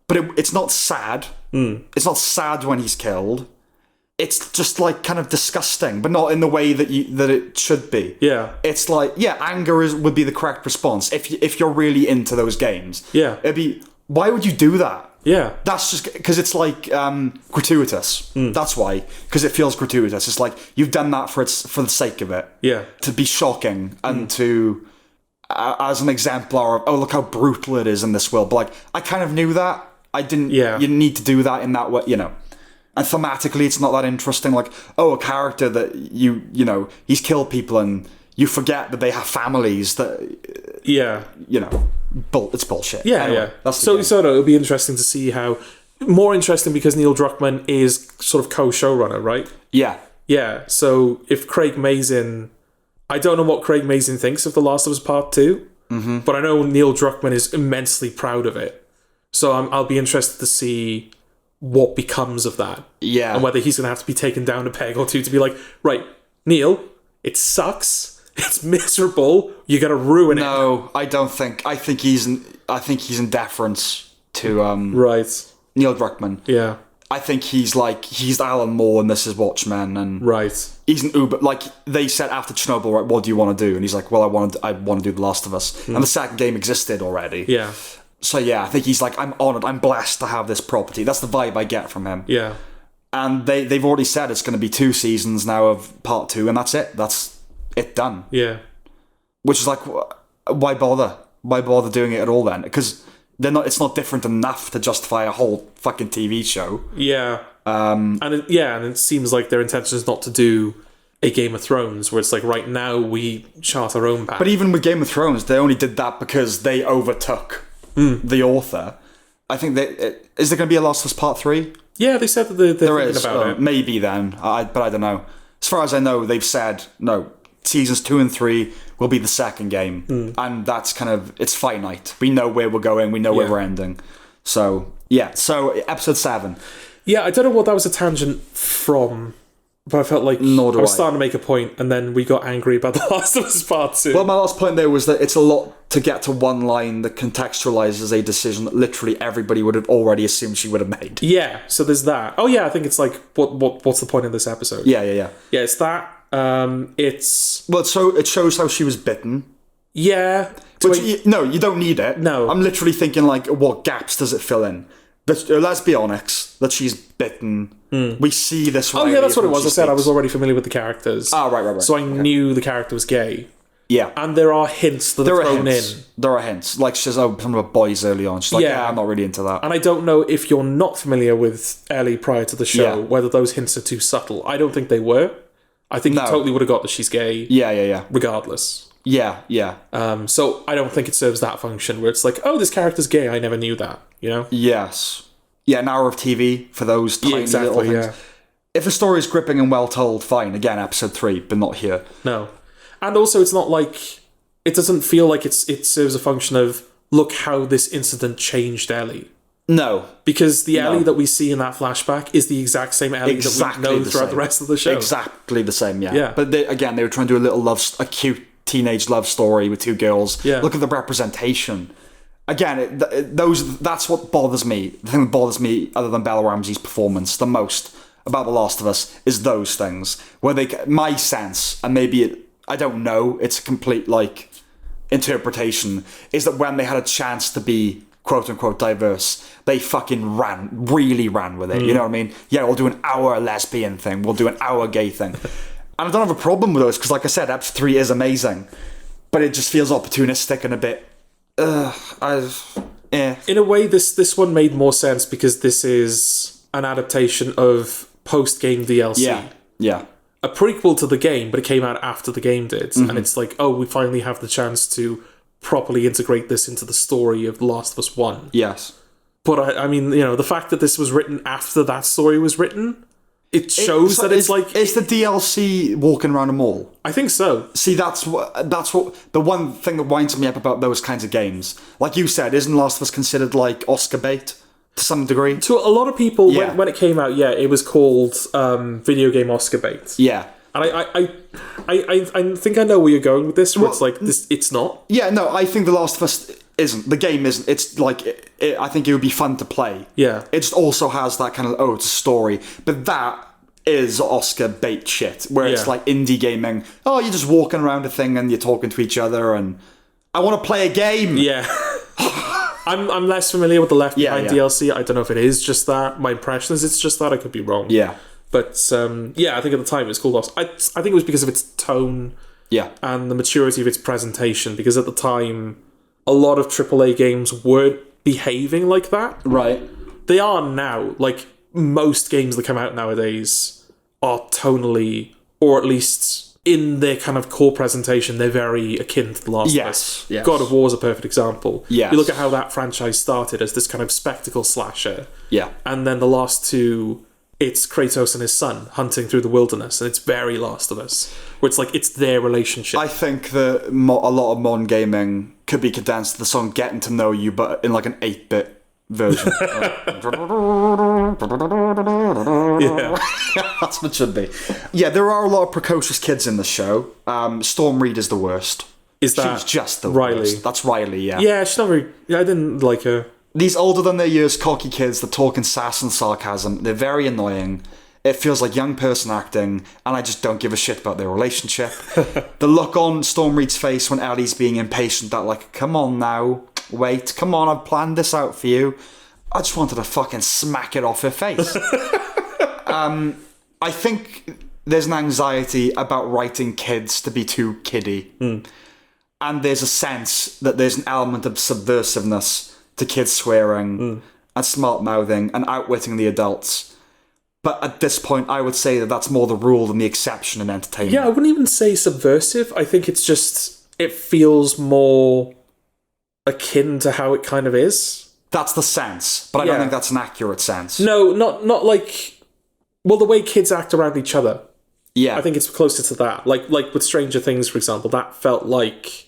But it's not sad. It's not sad when he's killed. It's just, like, kind of disgusting, but not in the way that it should be. Yeah. It's like, anger would be the correct response if you're really into those games. Yeah. It'd be, why would you do that? Yeah. That's just because it's, like, gratuitous. That's why. Because it feels gratuitous. It's like, you've done that for the sake of it. Yeah. To be shocking and to... as an exemplar of, look how brutal it is in this world. But, like, I kind of knew that. I didn't... Yeah. You need to do that in that way, And thematically, it's not that interesting. Like, a character that he's killed people and you forget that they have families that... Yeah. It's bullshit. Yeah, anyway, yeah. That's so it'll be interesting to see how... More interesting because Neil Druckmann is sort of co-showrunner, right? Yeah. Yeah, so if Craig Mazin... I don't know what Craig Mazin thinks of The Last of Us Part 2. but I know Neil Druckmann is immensely proud of it. So I'll be interested to see what becomes of that. Yeah. And whether he's going to have to be taken down a peg or two to be like, right, Neil, it sucks. It's miserable. You're going to ruin it. No, I don't think. I think he's in deference to Right. Neil Druckmann. Yeah. I think he's Alan Moore and this is Watchmen, and Right. he's an uber. Like they said after Chernobyl, right? What do you want to do? And he's like, well, I want to do The Last of Us, and the second game existed already. Yeah. So yeah, I think he's like, I'm honoured, I'm blessed to have this property. That's the vibe I get from him. Yeah. And they've already said it's going to be 2 seasons now of part 2, and that's it. That's it done. Yeah. Which is like, why bother? Why bother doing it at all then? Because it's not different enough to justify a whole fucking TV show. Yeah. And it seems like their intention is not to do a Game of Thrones, where it's like, right now we chart our own path. But even with Game of Thrones, they only did that because they overtook the author. I think is there going to be a Last of Us Part 3? Yeah, they said that they're thinking about it. Maybe then, but I don't know. As far as I know, they've said, no, seasons 2 and 3 will be the second game. And that's kind of, it's finite. We know where we're going, we know where we're ending. So, yeah. So, episode 7. Yeah, I don't know what that was a tangent from, but I felt like I was starting to make a point, and then we got angry about The Last of Us Part 2. Well, my last point there was that it's a lot to get to one line that contextualizes a decision that literally everybody would have already assumed she would have made. Yeah, so there's that. Oh yeah, I think it's like, what's the point of this episode? Yeah. Yeah, it's that. It's... Well, so it shows how she was bitten. Yeah. You don't need it. No. I'm literally thinking, like, what gaps does it fill in? Let's be honest, that she's bitten. We see this. Oh yeah, that's what it was. I said I was already familiar with the characters. Oh, right. So I knew the character was gay. Yeah. And there are hints that are thrown in. There are hints. Like, she says, something about boys early on. She's like, yeah, I'm not really into that. And I don't know if you're not familiar with Ellie prior to the show, whether those hints are too subtle. I don't think they were. I think you totally would have got that she's gay. Yeah. Regardless. Yeah. So I don't think it serves that function where it's like, oh, this character's gay. I never knew that. You know? Yes. Yeah, an hour of TV for those tiny little things. Yeah. If a story is gripping and well told, fine. Again, episode 3, but not here. No. And also, it's not like... It doesn't feel like it serves a function of, look how this incident changed Ellie. No. Because the Ellie that we see in that flashback is the exact same Ellie that we know throughout the rest of the show. Exactly the same, yeah. But they were trying to do a little a cute teenage love story with 2 girls. Yeah. Look at the representation. Again, that's what bothers me. The thing that bothers me, other than Bella Ramsey's performance, the most about The Last of Us is those things. Where my sense, and maybe I don't know, it's a complete, like, interpretation, is that when they had a chance to be quote-unquote diverse, they fucking really ran with it. You know what I mean? Yeah, we'll do an hour lesbian thing. We'll do an hour gay thing. And I don't have a problem with those, because like I said, episode 3 is amazing. But it just feels opportunistic and a bit... In a way, this one made more sense because this is an adaptation of post-game DLC. Yeah. A prequel to the game, but it came out after the game did. And it's like, oh, we finally have the chance to properly integrate this into the story of The Last of Us 1. Yes. But I mean, the fact that this was written after that story was written, it shows that it's like... Is the DLC walking around a mall? I think so. See, that's what the one thing that winds me up about those kinds of games. Like you said, isn't Last of Us considered like Oscar bait to some degree? To a lot of people, when it came out, it was called video game Oscar bait. Yeah. And I think I know where you're going with this, where it's like, it's not. Yeah, no, I think The Last of Us isn't. The game isn't. It's like, I think it would be fun to play. Yeah. It just also has that kind of, it's a story. But that is Oscar bait shit, where it's like indie gaming. Oh, you're just walking around a thing and you're talking to each other and I want to play a game. Yeah. I'm less familiar with the Left Behind DLC. I don't know if it is just that. My impression is it's just that. I could be wrong. Yeah. But I think at the time it was called Oscar. I think it was because of its tone and the maturity of its presentation, because at the time a lot of AAA games weren't behaving like that. Right. They are now. Like, most games that come out nowadays are tonally, or at least in their kind of core presentation, they're very akin to The Last of Us. Yes. God of War is a perfect example. Yes. You look at how that franchise started as this kind of spectacle slasher. Yeah. And then the last two, it's Kratos and his son hunting through the wilderness, and it's very Last of Us, where it's like, it's their relationship. I think that a lot of modern gaming could be condensed to the song Getting to Know You, but in like an 8-bit version. Yeah. That's what it should be. Yeah, there are a lot of precocious kids in the show. Storm Reed is the worst. Is that She's just the Riley? worst. That's Riley, yeah. Yeah, she's not very... I didn't like her. These older than their years cocky kids that talk in sass and sarcasm, they're very annoying. It feels like young person acting, and I just don't give a shit about their relationship. The look on Storm Reed's face when Ellie's being impatient, that like, come on now, wait, come on, I've planned this out for you. I just wanted to fucking smack it off her face. I think there's an anxiety about writing kids to be too kiddie. And there's a sense that there's an element of subversiveness to kids swearing and smart-mouthing and outwitting the adults. But at this point, I would say that that's more the rule than the exception in entertainment. Yeah, I wouldn't even say subversive. I think it's just... It feels more akin to how it kind of is. That's the sense, but I don't think that's an accurate sense. No, not like... Well, the way kids act around each other. Yeah. I think it's closer to that. Like with Stranger Things, for example, that felt like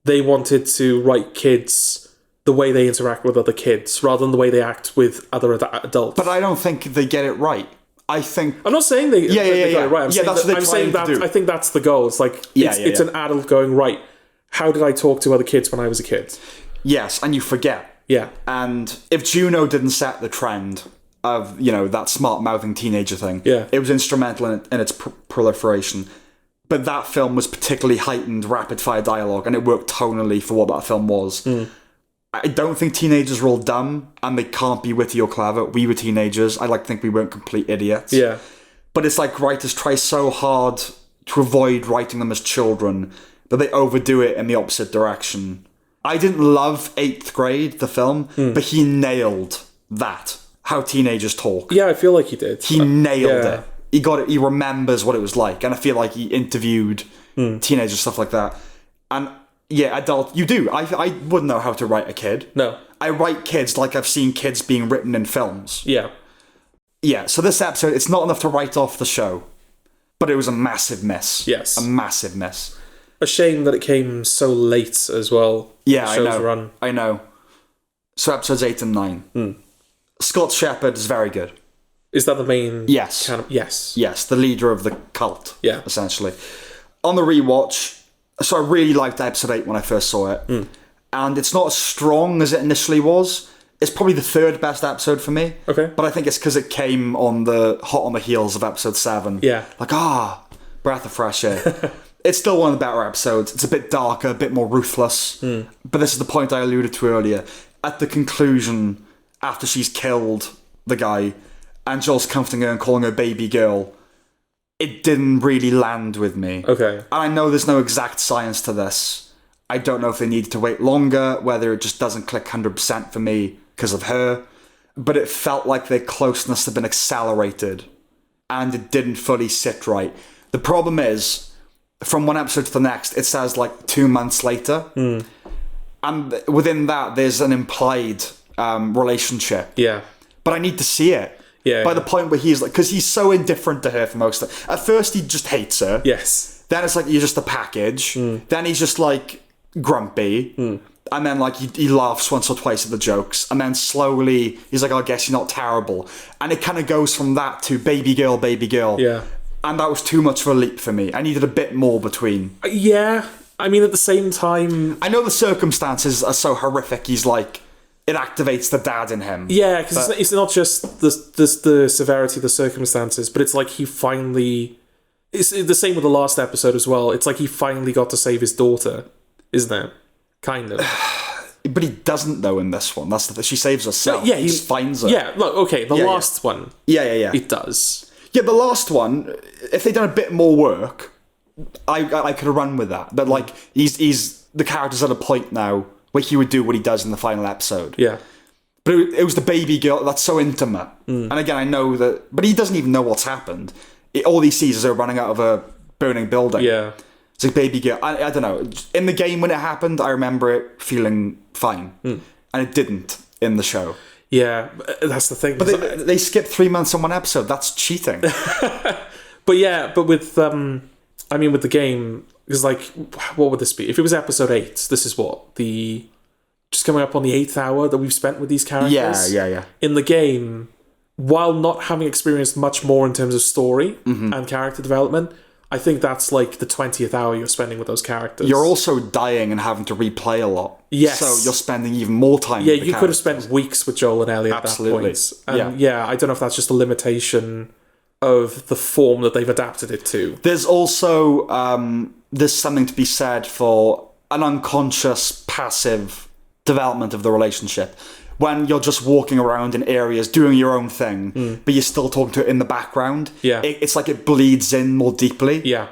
they wanted to write kids the way they interact with other kids, rather than the way they act with other adults. But I don't think they get it right. I think... I'm not saying they got it right. I'm saying that I think that's the goal. It's like, it's an adult going, right, how did I talk to other kids when I was a kid? Yes, and you forget. Yeah. And if Juno didn't set the trend of, that smart-mouthing teenager thing, it was instrumental in its proliferation. But that film was particularly heightened rapid-fire dialogue, and it worked tonally for what that film was. I don't think teenagers are all dumb, and they can't be witty or clever. We were teenagers. I like to think we weren't complete idiots. Yeah. But it's like writers try so hard to avoid writing them as children that they overdo it in the opposite direction. I didn't love 8th Grade, the film, but he nailed that. How teenagers talk. Yeah, I feel like he did. He nailed it. He got it. He remembers what it was like, and I feel like he interviewed teenagers, stuff like that. And yeah, adult. You do. I wouldn't know how to write a kid. No. I write kids like I've seen kids being written in films. Yeah. Yeah. So this episode, it's not enough to write off the show, but it was a massive miss. Yes. A massive miss. A shame that it came so late as well. Yeah, the show's run. I know. So episodes 8 and 9. Scott Shepherd is very good. Is that the main... Yes. Yes. Yes, the leader of the cult, yeah, essentially. On the rewatch, so I really liked episode 8 when I first saw it. And it's not as strong as it initially was. It's probably the 3rd best episode for me. Okay. But I think it's because it came on hot on the heels of episode 7. Yeah. Like, breath of fresh air. It's still one of the better episodes. It's a bit darker, a bit more ruthless. But this is the point I alluded to earlier. At the conclusion, after she's killed the guy, and Joel's comforting her and calling her baby girl, it didn't really land with me. Okay. And I know there's no exact science to this. I don't know if they needed to wait longer, whether it just doesn't click 100% for me because of her. But it felt like their closeness had been accelerated, and it didn't fully sit right. The problem is, from one episode to the next, it says like 2 months later. And within that, there's an implied relationship. Yeah. But I need to see it. Yeah. By the point where he's like, because he's so indifferent to her for most of it. At first, he just hates her. Yes. Then it's like, you're just a package. Then he's just like grumpy. And then like he laughs once or twice at the jokes. And then slowly, he's like, I guess you're not terrible. And it kind of goes from that to baby girl, baby girl. Yeah. And that was too much of a leap for me. I needed a bit more between. Yeah. I mean, at the same time... I know the circumstances are so horrific, he's like... It activates the dad in him. Yeah, because it's not just the severity of the circumstances, but it's like he finally... It's the same with the last episode as well. It's like he finally got to save his daughter, isn't it? Kind of. But he doesn't, though, in this one. That's the thing. She saves herself. Yeah, he just finds her. Yeah, look, okay, the last one. Yeah. It does. Yeah, the last one, if they'd done a bit more work, I could have run with that. But, like, he's the character's at a point now where he would do what he does in the final episode. Yeah. But it was the baby girl, that's so intimate. And again, I know that... But he doesn't even know what's happened. All he sees is her running out of a burning building. Yeah. It's like baby girl. I don't know. In the game when it happened, I remember it feeling fine. And it didn't in the show. Yeah, that's the thing. But they skipped 3 months on one episode. That's cheating. But with... with the game, Because, like, what would this be? If it was episode 8, this is what? Just coming up on the 8th hour that we've spent with these characters? Yeah. In the game, while not having experienced much more in terms of story and character development, I think that's like the 20th hour you're spending with those characters. You're also dying and having to replay a lot. Yes. So you're spending even more time Yeah, with the you could have spent weeks with Joel and Ellie at that point. And yeah, I don't know if that's just a limitation of the form that they've adapted it to. There's also there's something to be said for an unconscious, passive development of the relationship. When you're just walking around in areas doing your own thing, but you're still talking to it in the background. Yeah. It's like it bleeds in more deeply. Yeah.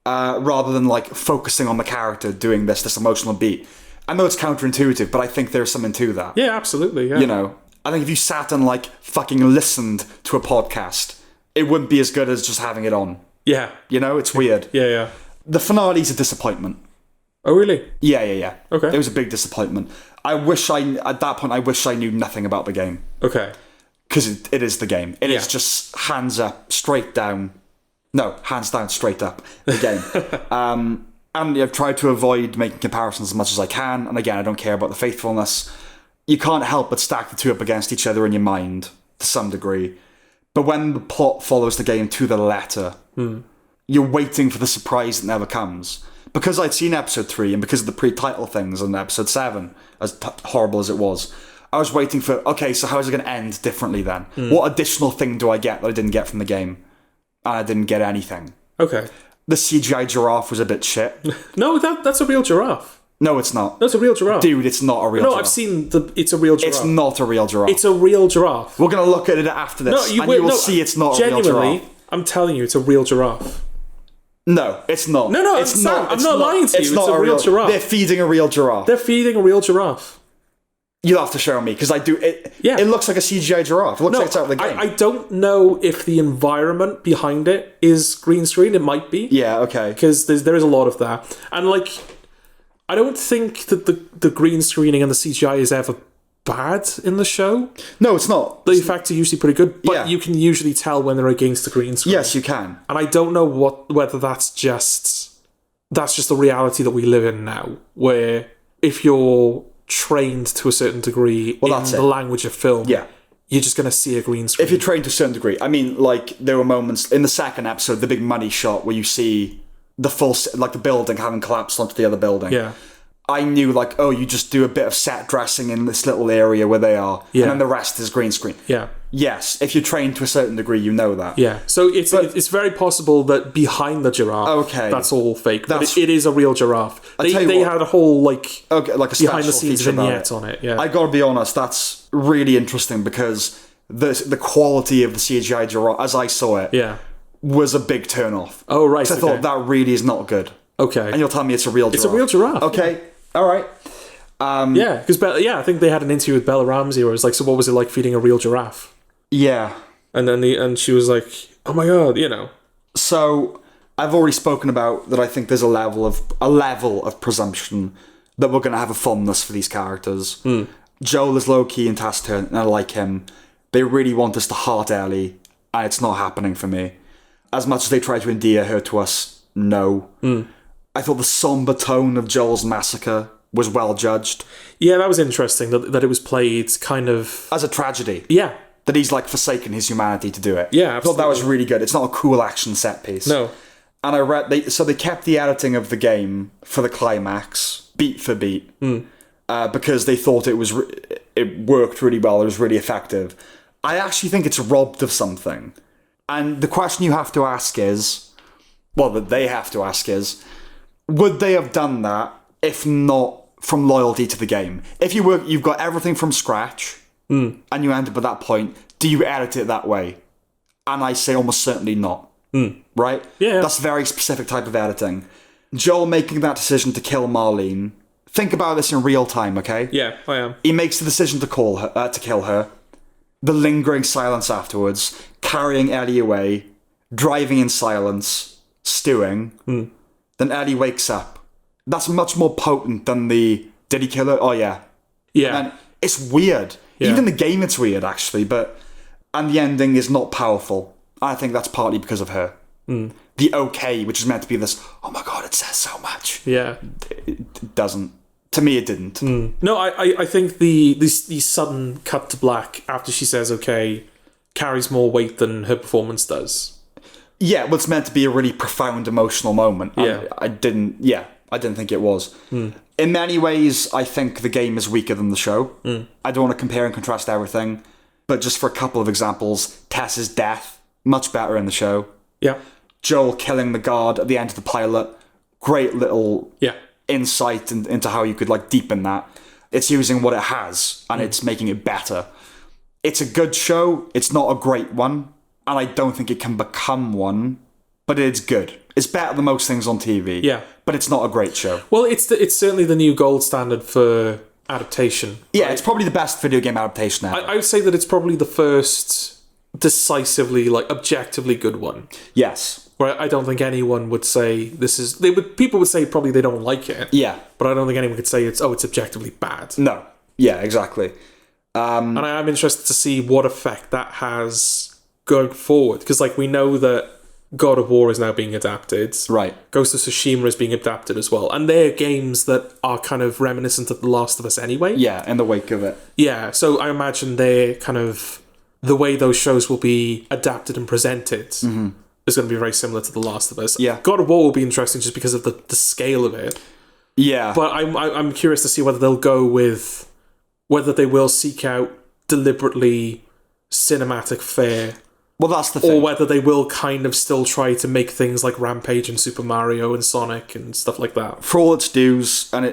Rather than like focusing on the character doing this emotional beat. I know it's counterintuitive, but I think there's something to that. Yeah, absolutely. Yeah. You know, I think if you sat and like fucking listened to a podcast, it wouldn't be as good as just having it on. Yeah. You know, it's weird. Yeah. The finale's a disappointment. Oh, really? Yeah. Okay. It was a big disappointment. At that point, I wish I knew nothing about the game. Okay. Because it is the game. It is just hands up, straight down. No, hands down, straight up, the game. And I've tried to avoid making comparisons as much as I can. And again, I don't care about the faithfulness. You can't help but stack the two up against each other in your mind, to some degree. But when the plot follows the game to the letter, you're waiting for the surprise that never comes. Because I'd seen episode 3 and because of the pre-title things in episode 7, as horrible as it was, I was waiting for, okay, so how is it going to end differently then? What additional thing do I get that I didn't get from the game? And I didn't get anything. Okay. The CGI giraffe was a bit shit. No, that's a real giraffe. No, it's not. That's a real giraffe. Dude, it's not a real giraffe. No, I've seen it's a real giraffe. It's not a real giraffe. It's a real giraffe. We're going to look at it after this, you will see it's not a real giraffe. Genuinely, I'm telling you, it's a real giraffe. No, it's not. No, it's not. I'm not lying to you. It's a real giraffe. They're feeding a real giraffe. They're feeding a real giraffe. You'll have to show me, because I do. It looks like a CGI giraffe. It looks like it's out of the game. I don't know if the environment behind it is green screen. It might be. Yeah, okay. Because there is a lot of that. And, like, I don't think that the green screening and the CGI is ever bad in the show. No, it's not. The effects are usually pretty good, but you can usually tell when they're against the green screen. Yes, you can. And I don't know whether that's just the reality that we live in now, where if you're trained to a certain degree in the language of film, you're just going to see a green screen. If you're trained to a certain degree. I mean, like, there were moments in the second episode, the big money shot where you see the full, like, the building having collapsed onto the other building. Yeah. I knew, like, you just do a bit of set dressing in this little area where they are, and then the rest is green screen. Yeah. Yes, if you're trained to a certain degree, you know that. Yeah, so it's very possible that behind the giraffe, that's all fake, but it is a real giraffe. They had a whole, like a behind-the-scenes vignette on it. Yeah, I gotta be honest, that's really interesting because the quality of the CGI giraffe, as I saw it, was a big turn-off. Oh, right. So I thought that really is not good. Okay. And you'll tell me it's a real giraffe. It's a real giraffe. Okay. Yeah. All right. Because I think they had an interview with Bella Ramsey where it was like, so what was it like feeding a real giraffe? Yeah. And then she was like, oh my god, you know. So I've already spoken about that I think there's a level of presumption that we're going to have a fondness for these characters. Joel is low-key and taciturn, and I like him. They really want us to heart Ellie, and it's not happening for me. As much as they try to endear her to us, no. I thought the somber tone of Joel's massacre was well judged. Yeah, that was interesting, that it was played kind of... as a tragedy. Yeah. That he's, like, forsaken his humanity to do it. Yeah, absolutely. I thought that was really good. It's not a cool action set piece. No. And I read... they kept the editing of the game for the climax, beat for beat, because they thought it worked really well, it was really effective. I actually think it's robbed of something. And the question you have to ask is... well, that they have to ask is... would they have done that if not from loyalty to the game? If you've got everything from scratch, and you end up at that point, do you edit it that way? And I say almost certainly not. Right? Yeah. That's a very specific type of editing. Joel making that decision to kill Marlene. Think about this in real time, okay? Yeah, I am. He makes the decision to kill her. The lingering silence afterwards, carrying Ellie away, driving in silence, stewing. Then Ellie wakes up. That's much more potent than the did he kill her? Oh yeah. Yeah. And it's weird. Yeah. Even the game it's weird actually, and the ending is not powerful. I think that's partly because of her. the okay, which is meant to be this, oh my god, it says so much. Yeah. It doesn't. To me, it didn't. No, I think the sudden cut to black after she says okay carries more weight than her performance does. Yeah, well, it's meant to be a really profound emotional moment. Yeah. I didn't think it was. In many ways, I think the game is weaker than the show. I don't want to compare and contrast everything, but just for a couple of examples, Tess's death, much better in the show. Yeah. Joel killing the guard at the end of the pilot, great little insight into how you could like deepen that. It's using what it has, and it's making it better. It's a good show. It's not a great one, and I don't think it can become one, but it's good. It's better than most things on TV. Yeah. But it's not a great show. Well, it's certainly the new gold standard for adaptation. Yeah, right? it's probably the best video game adaptation ever. I would say that it's probably the first decisively, like, objectively good one. Yes. Where I don't think anyone would say this is... People would say probably they don't like it. Yeah. But I don't think anyone could say it's objectively bad. No. Yeah, exactly. And I am interested to see what effect that has going forward. Because, like, we know that God of War is now being adapted. Right. Ghost of Tsushima is being adapted as well. And they're games that are kind of reminiscent of The Last of Us anyway. Yeah, in the wake of it. Yeah, so I imagine they're kind of... The way those shows will be adapted and presented is going to be very similar to The Last of Us. Yeah. God of War will be interesting just because of the scale of it. Yeah. But I'm curious to see whether they'll go with... Whether they will seek out deliberately cinematic fare. Well, that's the thing. Or whether they will kind of still try to make things like Rampage and Super Mario and Sonic and stuff like that. For all its dues, and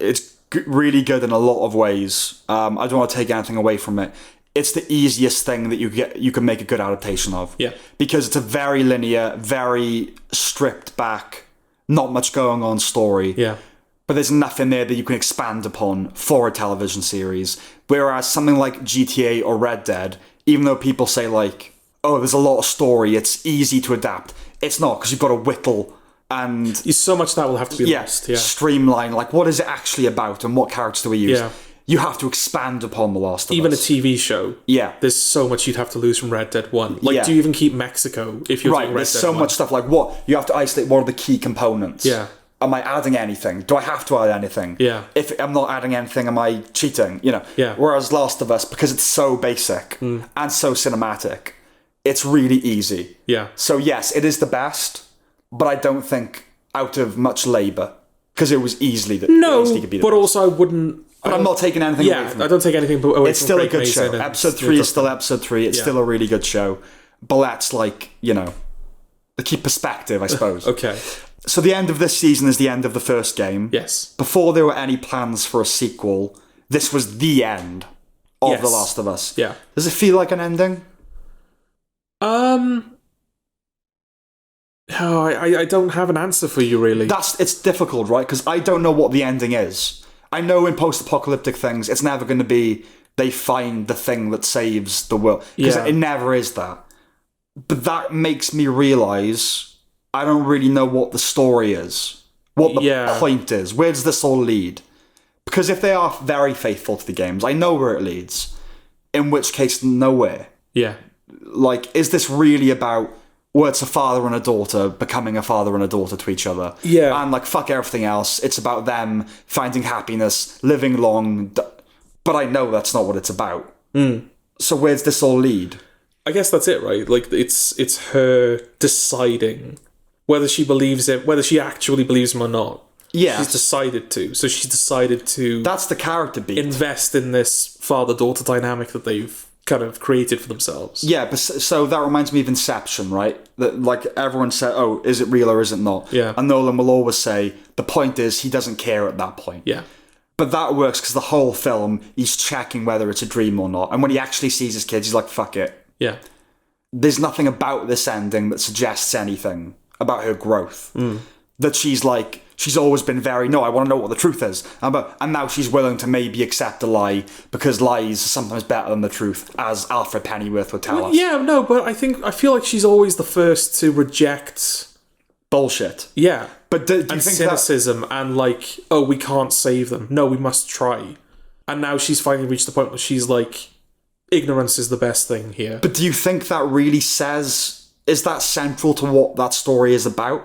it's really good in a lot of ways. I don't want to take anything away from it. It's the easiest thing that you can make a good adaptation of. Yeah. Because it's a very linear, very stripped back, not much going on story. Yeah. But there's nothing there that you can expand upon for a television series. Whereas something like GTA or Red Dead, even though people say like, oh, there's a lot of story, it's easy to adapt. It's not, because you've got to whittle and... So much that will have to be lost. Yeah. Streamline, like, what is it actually about and what characters do we use? Yeah. You have to expand upon The Last of Us. Even a TV show. Yeah. There's so much you'd have to lose from Red Dead 1. Like, do you even keep Mexico if you're doing Red Dead 1? There's so much stuff, like, what? You have to isolate what are the key components. Yeah. Am I adding anything? Do I have to add anything? Yeah. If I'm not adding anything, am I cheating? You know? Yeah. Whereas Last of Us, because it's so basic and so cinematic, it's really easy. Yeah. So yes, it is the best, but I don't think out of much labour, because it was easily could be the but best. also I wouldn't... But I'm not taking anything away from it. I don't take anything away from It's still a good Mason show. and Episode 3 is still episode 3. It's still a really good show. But that's like, you know, the key perspective, I suppose. Okay. So the end of this season is the end of the first game. Yes. Before there were any plans for a sequel, this was the end of The Last of Us. Yeah. Does it feel like an ending? I don't have an answer for you, really. It's difficult, right? Because I don't know what the ending is. I know in post-apocalyptic things, it's never going to be they find the thing that saves the world. Because it never is that. But that makes me realise I don't really know what the story is. What the point is. Where does this all lead? Because if they are very faithful to the games, I know where it leads. In which case, nowhere. Yeah. Like, is this really about... Well, it's a father and a daughter becoming a father and a daughter to each other. Yeah. And, like, fuck everything else. It's about them finding happiness, living long. But I know that's not what it's about. So where's this all lead? I guess that's it, right? Like, it's her deciding whether she believes it, whether she actually believes him or not. Yeah. She's decided to. So she's decided to... That's the character beat. Invest in this father-daughter dynamic that they've kind of created for themselves. Yeah, but so that reminds me of Inception, right? That, like, everyone said, oh, is it real or is it not? Yeah. And Nolan will always say, the point is he doesn't care at that point. Yeah. But that works because the whole film, he's checking whether it's a dream or not. And when he actually sees his kids, he's like, fuck it. Yeah. There's nothing about this ending that suggests anything about her growth. That she's like... She's always been very, no, I want to know what the truth is. And now she's willing to maybe accept a lie because lies are sometimes better than the truth, as Alfred Pennyworth would tell us. Yeah, no, but I feel like she's always the first to reject... Bullshit. Yeah. But do you think cynicism and like, oh, we can't save them. No, we must try. And now she's finally reached the point where she's like, ignorance is the best thing here. But do you think that really says is that central to what that story is about?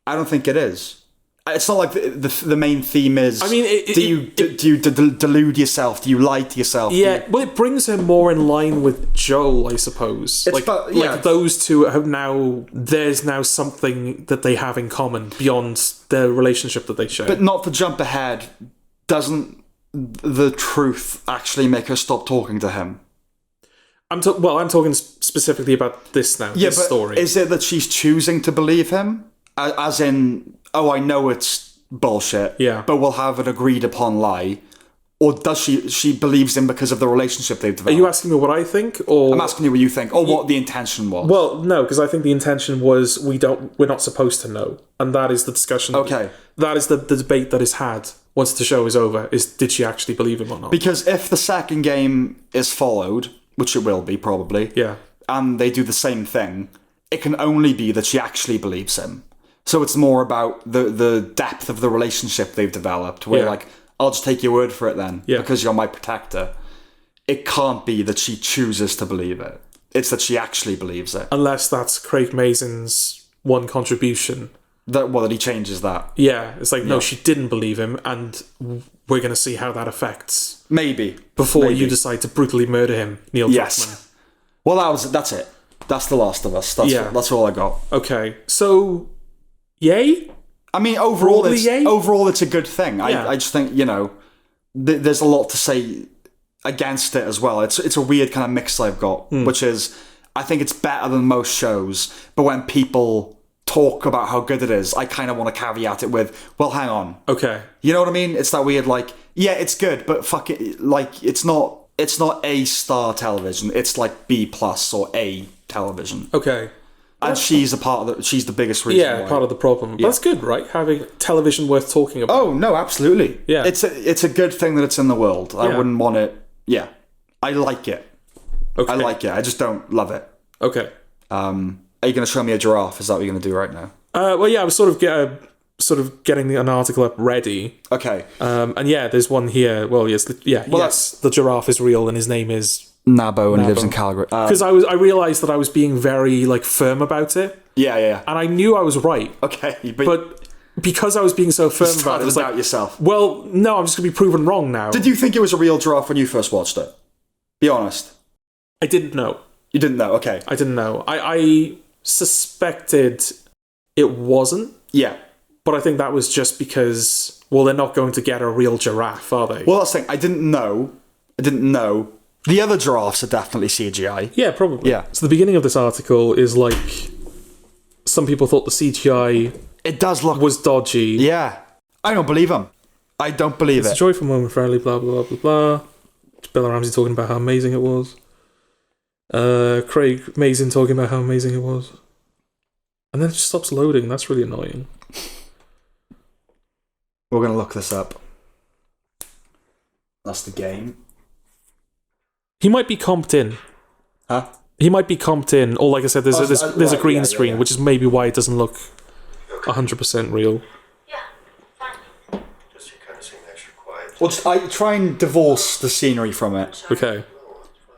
I don't think it is. It's not like the main theme is. I mean, do you delude yourself? Do you lie to yourself? Yeah, well, it brings her more in line with Joel, I suppose. Like those two have now. There's now something that they have in common beyond their relationship that they share. But not to jump ahead. Doesn't the truth actually make her stop talking to him? I'm talking specifically about this now. Yeah, this but story. Is it that she's choosing to believe him, as in? Oh, I know it's bullshit, but we'll have an agreed upon lie. Or does she believes him because of the relationship they've developed? Are you asking me what I think? Or I'm asking you what you think, or what the intention was. Well, no, because I think the intention was we're not supposed to know. And that is the discussion. Okay. That is the debate that is had once the show is over, is did she actually believe him or not? Because if the second game is followed, which it will be probably, and they do the same thing, it can only be that she actually believes him. So it's more about the depth of the relationship they've developed, where like, I'll just take your word for it then, because you're my protector. It can't be that she chooses to believe it. It's that she actually believes it. Unless that's Craig Mazin's one contribution. That he changes that. Yeah, it's like, no, she didn't believe him, and we're going to see how that affects. Maybe. Before you decide to brutally murder him, Neil Druckmann. Well, that's it. That's The Last of Us. That's all I got. Okay, so... Yay? I mean, overall, it's a good thing. I just think, there's a lot to say against it as well. It's a weird kind of mix I've got, which is, I think it's better than most shows, but when people talk about how good it is, I kind of want to caveat it with, well, hang on. Okay. You know what I mean? It's that weird, like, yeah, it's good, but fuck it, like, it's not A-star television. It's like B+ or A television. Okay. And she's she's the biggest reason. Yeah, part of the problem. But that's good, right? Having television worth talking about. Oh no, absolutely. Yeah, it's a good thing that it's in the world. I wouldn't want it. Yeah, I like it. Okay. I like it. I just don't love it. Okay. Are you going to show me a giraffe? Is that what you're going to do right now? Well, yeah, I was sort of getting an article up ready. Okay. And yeah, there's one here. Well, yes, the giraffe is real, and his name is Nabo, and he lives in Calgary. Because I realised that I was being very firm about it. Yeah. And I knew I was right. Okay, but because I was being so firm about it, it was like, yourself. Well, no, I'm just going to be proven wrong now. Did you think it was a real giraffe when you first watched it? Be honest. I didn't know. You didn't know. Okay. I didn't know. I suspected it wasn't. Yeah. But I think that was just because, well, they're not going to get a real giraffe, are they? Well, that's the thing. I didn't know. The other giraffes are definitely CGI. Yeah, probably. Yeah. So the beginning of this article is like, some people thought the CGI was dodgy. Yeah. I don't believe them. I don't believe it. It's a joyful moment, friendly, blah, blah, blah, blah, blah. Bella Ramsey talking about how amazing it was. Craig Mazin talking about how amazing it was. And then it just stops loading. That's really annoying. We're going to look this up. That's the game. He might be comped in. Huh? He might be comped in, or like I said, there's a green screen, which is maybe why it doesn't look 100% real. Yeah, fine. Just you kind of seem extra quiet. Well, I try and divorce the scenery from it. Okay.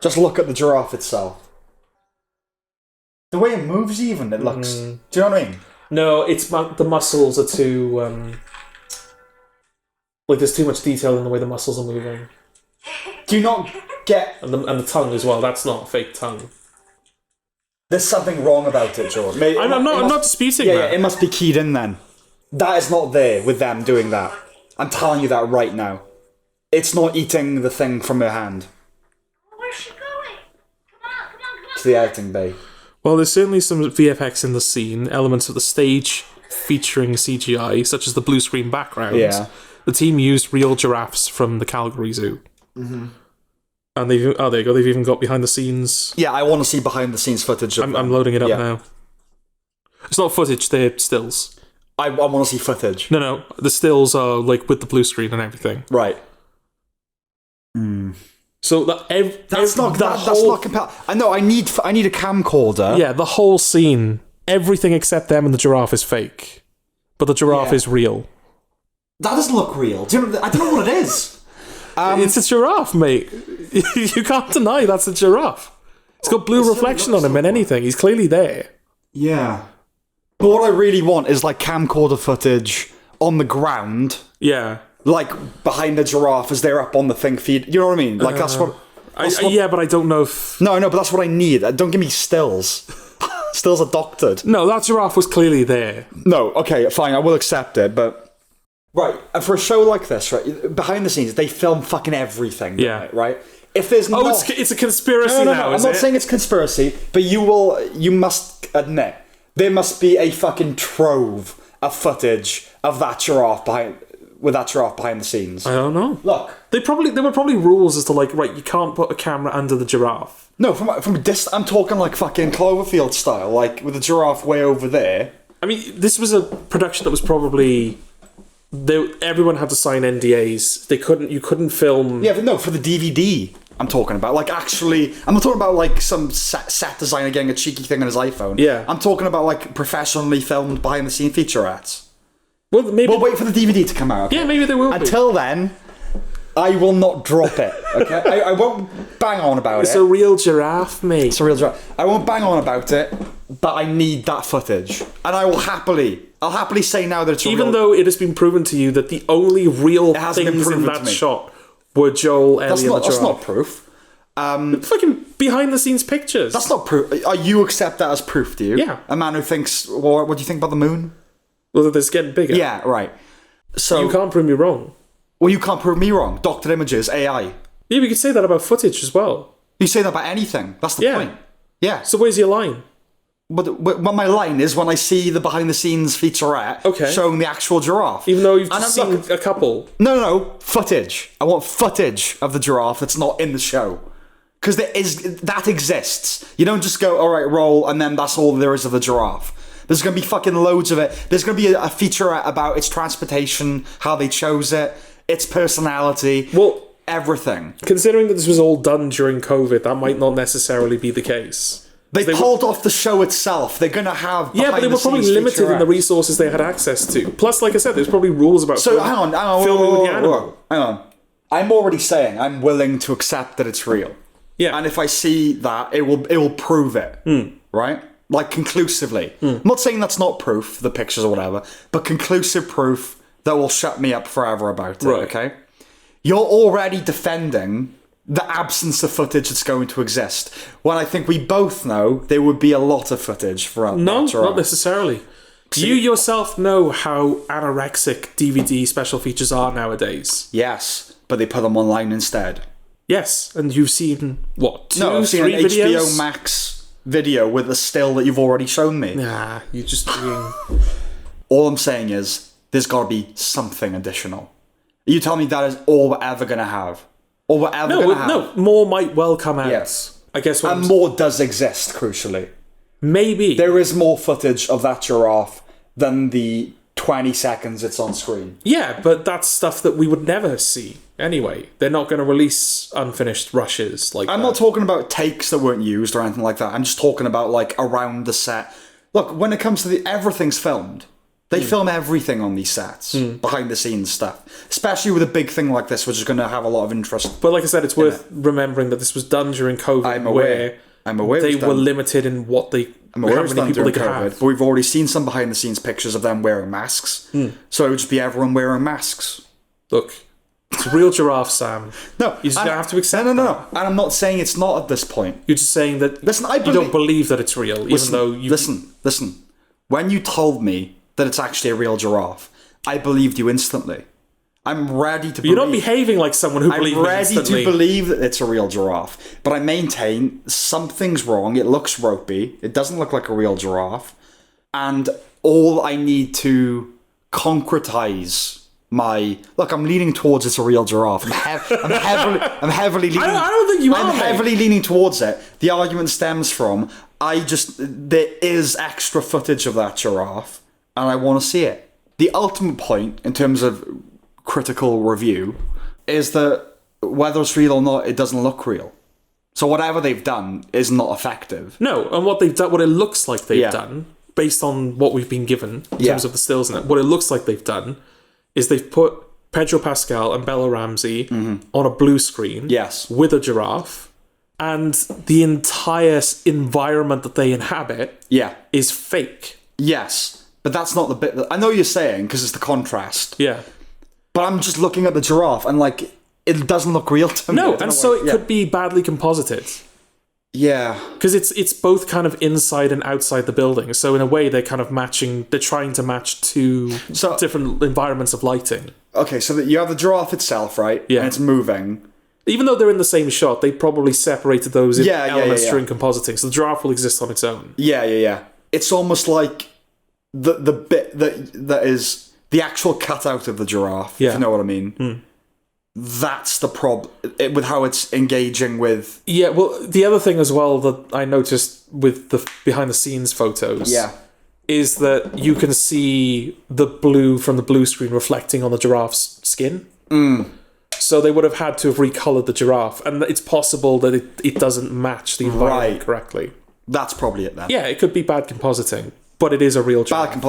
Just look at the giraffe itself. The way it moves, even it looks. Do you know what I mean? No, it's the muscles are too. There's too much detail in the way the muscles are moving. Do you not get... And the tongue as well, that's not a fake tongue. There's something wrong about it, Jordan. I'm not disputing that. Yeah, it must be keyed in then. That is not there with them doing that. I'm telling you that right now. It's not eating the thing from her hand. Where's she going? Come on. To the editing bay. Well, there's certainly some VFX in the scene, elements of the stage featuring CGI, such as the blue screen background. Yeah. The team used real giraffes from the Calgary Zoo. Mm-hmm. And there you go. They've even got behind the scenes. Yeah, I want to see behind the scenes footage. I'm loading it up now. It's not footage; they're stills. I want to see footage. No, the stills are with the blue screen and everything. Right. So that's not compatible. I know. I need a camcorder. Yeah, the whole scene, everything except them and the giraffe is fake, but the giraffe is real. That doesn't look real. I don't know what it is. It's a giraffe, mate. You can't deny that's a giraffe. It's got blue reflection on him and anything. He's clearly there. Yeah. But what I really want is like camcorder footage on the ground, Yeah. like behind the giraffe as they're up on the thing feed. You know what I mean? Like that's what. Yeah, but I don't know if... No, but that's what I need. Don't give me stills. Stills are doctored. No, that giraffe was clearly there. No, okay, fine, I will accept it, but... Right, and for a show like this, right, behind the scenes, they film fucking everything, don't Yeah. they, right? If there's Oh, it's a conspiracy now, I'm not saying it's conspiracy, but you must admit, there must be a fucking trove of footage of that giraffe behind the scenes. I don't know. Look. There were probably rules as to like, right, you can't put a camera under the giraffe. No, from a distance, I'm talking like fucking Cloverfield style, like with the giraffe way over there. I mean, this was a production that was probably... everyone had to sign NDAs. You couldn't film... Yeah, but no, for the DVD I'm talking about. Like, actually, I'm not talking about like some set designer getting a cheeky thing on his iPhone. Yeah. I'm talking about like professionally filmed behind-the-scene featurettes. Well, maybe... We'll wait for the DVD to come out. Okay? Yeah, maybe they will be. Until then, I will not drop it, okay? I won't bang on about It's it. a real giraffe, mate. It's a real giraffe. I won't bang on about it, but I need that footage. And I'll happily say now that it's a Even though it has been proven to you that the only real hasn't been things in proven to that me. shot were Joel, Ellie, and the giraffe. That's not proof. Fucking behind-the-scenes pictures. That's not proof. You accept that as proof, do you? Yeah. A man who thinks, well, what do you think about the moon? Well, that it's getting bigger. Yeah, right. So You can't prove me wrong. Well, you can't prove me wrong. Doctored images, AI. Yeah, we could say that about footage as well. You say that about anything. That's the Yeah. point. Yeah. So where's your line? But my line is when I see the behind-the-scenes featurette showing the actual giraffe. Even though you've And just I'm seen a couple. No, footage. I want footage of the giraffe that's not in the show. Because that exists. You don't just go, all right, roll, and then that's all there is of the giraffe. There's going to be fucking loads of it. There's going to be a featurette about its transportation, how they chose it, its personality, everything. Considering that this was all done during COVID, that might not necessarily be the case. They pulled off the show itself. They're going to have Yeah, but they were probably limited in the resources they had access to. Plus, like I said, there's probably rules about hang on, filming with the animal. Hang on. I'm already saying I'm willing to accept that it's real. Yeah. And if I see that, it will prove it. Right? Like, conclusively. I'm not saying that's not proof, the pictures or whatever, but conclusive proof that will shut me up forever about it, okay? You're already defending the absence of footage that's going to exist, when I think we both know there would be a lot of footage for No, not necessarily. You yourself know how anorexic DVD special features are nowadays. Yes, but they put them online instead. Yes, and you've seen, what, two, I've seen three an videos? HBO Max video with a still that you've already shown me. Nah, you're just being... All I'm saying is, there's got to be something additional. You tell me that is all we're ever going to have. All we're ever going to have. No, more might well come out. Yes. I guess what And more does exist, crucially. Maybe. There is more footage of that giraffe than the 20 seconds it's on screen. Yeah, but that's stuff that we would never see anyway. They're not going to release unfinished rushes like I'm that. not talking about takes that weren't used or anything like that. I'm just talking about, like, around the set. Look, when it comes to everything's filmed. They film everything on these sets, behind the scenes stuff. Especially with a big thing like this, which is going to have a lot of interest. But like I said, it's worth remembering that this was done during COVID, I'm aware. where they were limited in what they, I'm aware how it's many done people they during could COVID, have. but we've already seen some behind the scenes pictures of them wearing masks. So it would just be everyone wearing masks. Look, it's a real giraffe, Sam. No, you just have to accept No. And I'm not saying it's not at this point. You're just saying that you don't believe that it's real, even though you... Listen. When you told me that it's actually a real giraffe, I believed you instantly. I'm ready to believe... You're not behaving like someone who believes me instantly. I'm ready to believe that it's a real giraffe. But I maintain something's wrong. It looks ropey. It doesn't look like a real giraffe. And all I need to concretize my... Look, I'm leaning towards it's a real giraffe. I'm heavily leaning... I don't think you are, I'm heavily leaning towards it. The argument stems from... There is extra footage of that giraffe, and I want to see it. The ultimate point, in terms of critical review, is that whether it's real or not, it doesn't look real. So whatever they've done is not effective. No, and what they've done, what it looks like they've done, based on what we've been given in terms of the stills in it, what it looks like they've done is they've put Pedro Pascal and Bella Ramsey on a blue screen with a giraffe, and the entire environment that they inhabit Yeah. is fake. Yes. But that's not the bit that... I know you're saying, because it's the contrast. Yeah. But I'm just looking at the giraffe, and, like, it doesn't look real to me. No, and so it could be badly composited. Yeah. Because it's both kind of inside and outside the building. So in a way, they're kind of matching... They're trying to match two different environments of lighting. Okay, so that you have the giraffe itself, right? Yeah. And it's moving. Even though they're in the same shot, they probably separated those elements yeah. during compositing. So the giraffe will exist on its own. Yeah. It's almost like the bit that is the actual cutout of the giraffe, if you know what I mean. That's the problem with how it's engaging with... Yeah, well, the other thing as well that I noticed with the behind-the-scenes photos is that you can see the blue from the blue screen reflecting on the giraffe's skin. So they would have had to have recolored the giraffe, and it's possible that it doesn't match the environment correctly. That's probably it then. Yeah, it could be bad compositing, but it is a real giraffe.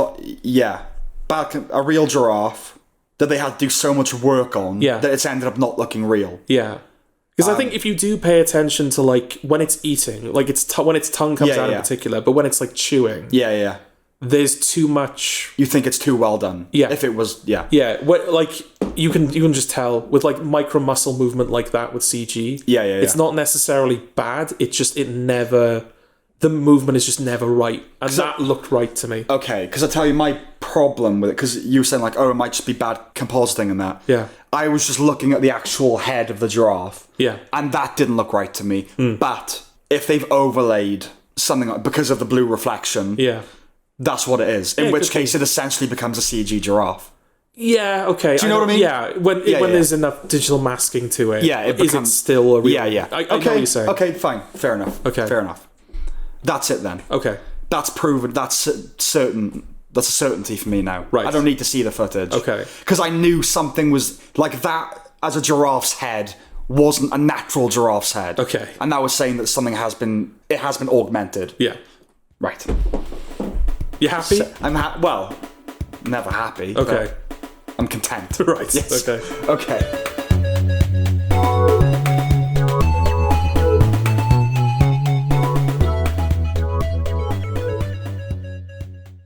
A real giraffe that they had to do so much work on that it's ended up not looking real. Yeah. Because I think if you do pay attention to, like, when it's eating, like, when its tongue comes out in particular, but when it's, like, chewing... Yeah. There's too much... You think it's too well done. Yeah. If it was... Yeah. Yeah. Like, you can just tell with, like, micro muscle movement like that with CG. Yeah. It's not necessarily bad. It never... The movement is just never right. And that looked right to me. Okay, because I tell you my problem with it, because you were saying, like, it might just be bad compositing and that. Yeah. I was just looking at the actual head of the giraffe. Yeah. And that didn't look right to me. But if they've overlaid something because of the blue reflection... Yeah. That's what it is. In which case, it essentially becomes a CG giraffe. Yeah, okay. Do you know what I mean? Yeah, when there's enough digital masking to it. Yeah, is it still a real... Yeah. I know what you're saying. Okay, fine. Fair enough. Okay. Fair enough. That's it then. Okay. That's proven. That's certain. That's a certainty for me now. Right. I don't need to see the footage. Okay. Because I knew something was... Like, that as a giraffe's head wasn't a natural giraffe's head. Okay. And that was saying that something has been... It has been augmented. Yeah. Right. You happy? So, well, never happy. Okay. I'm content. Right. Yes. Okay. Okay.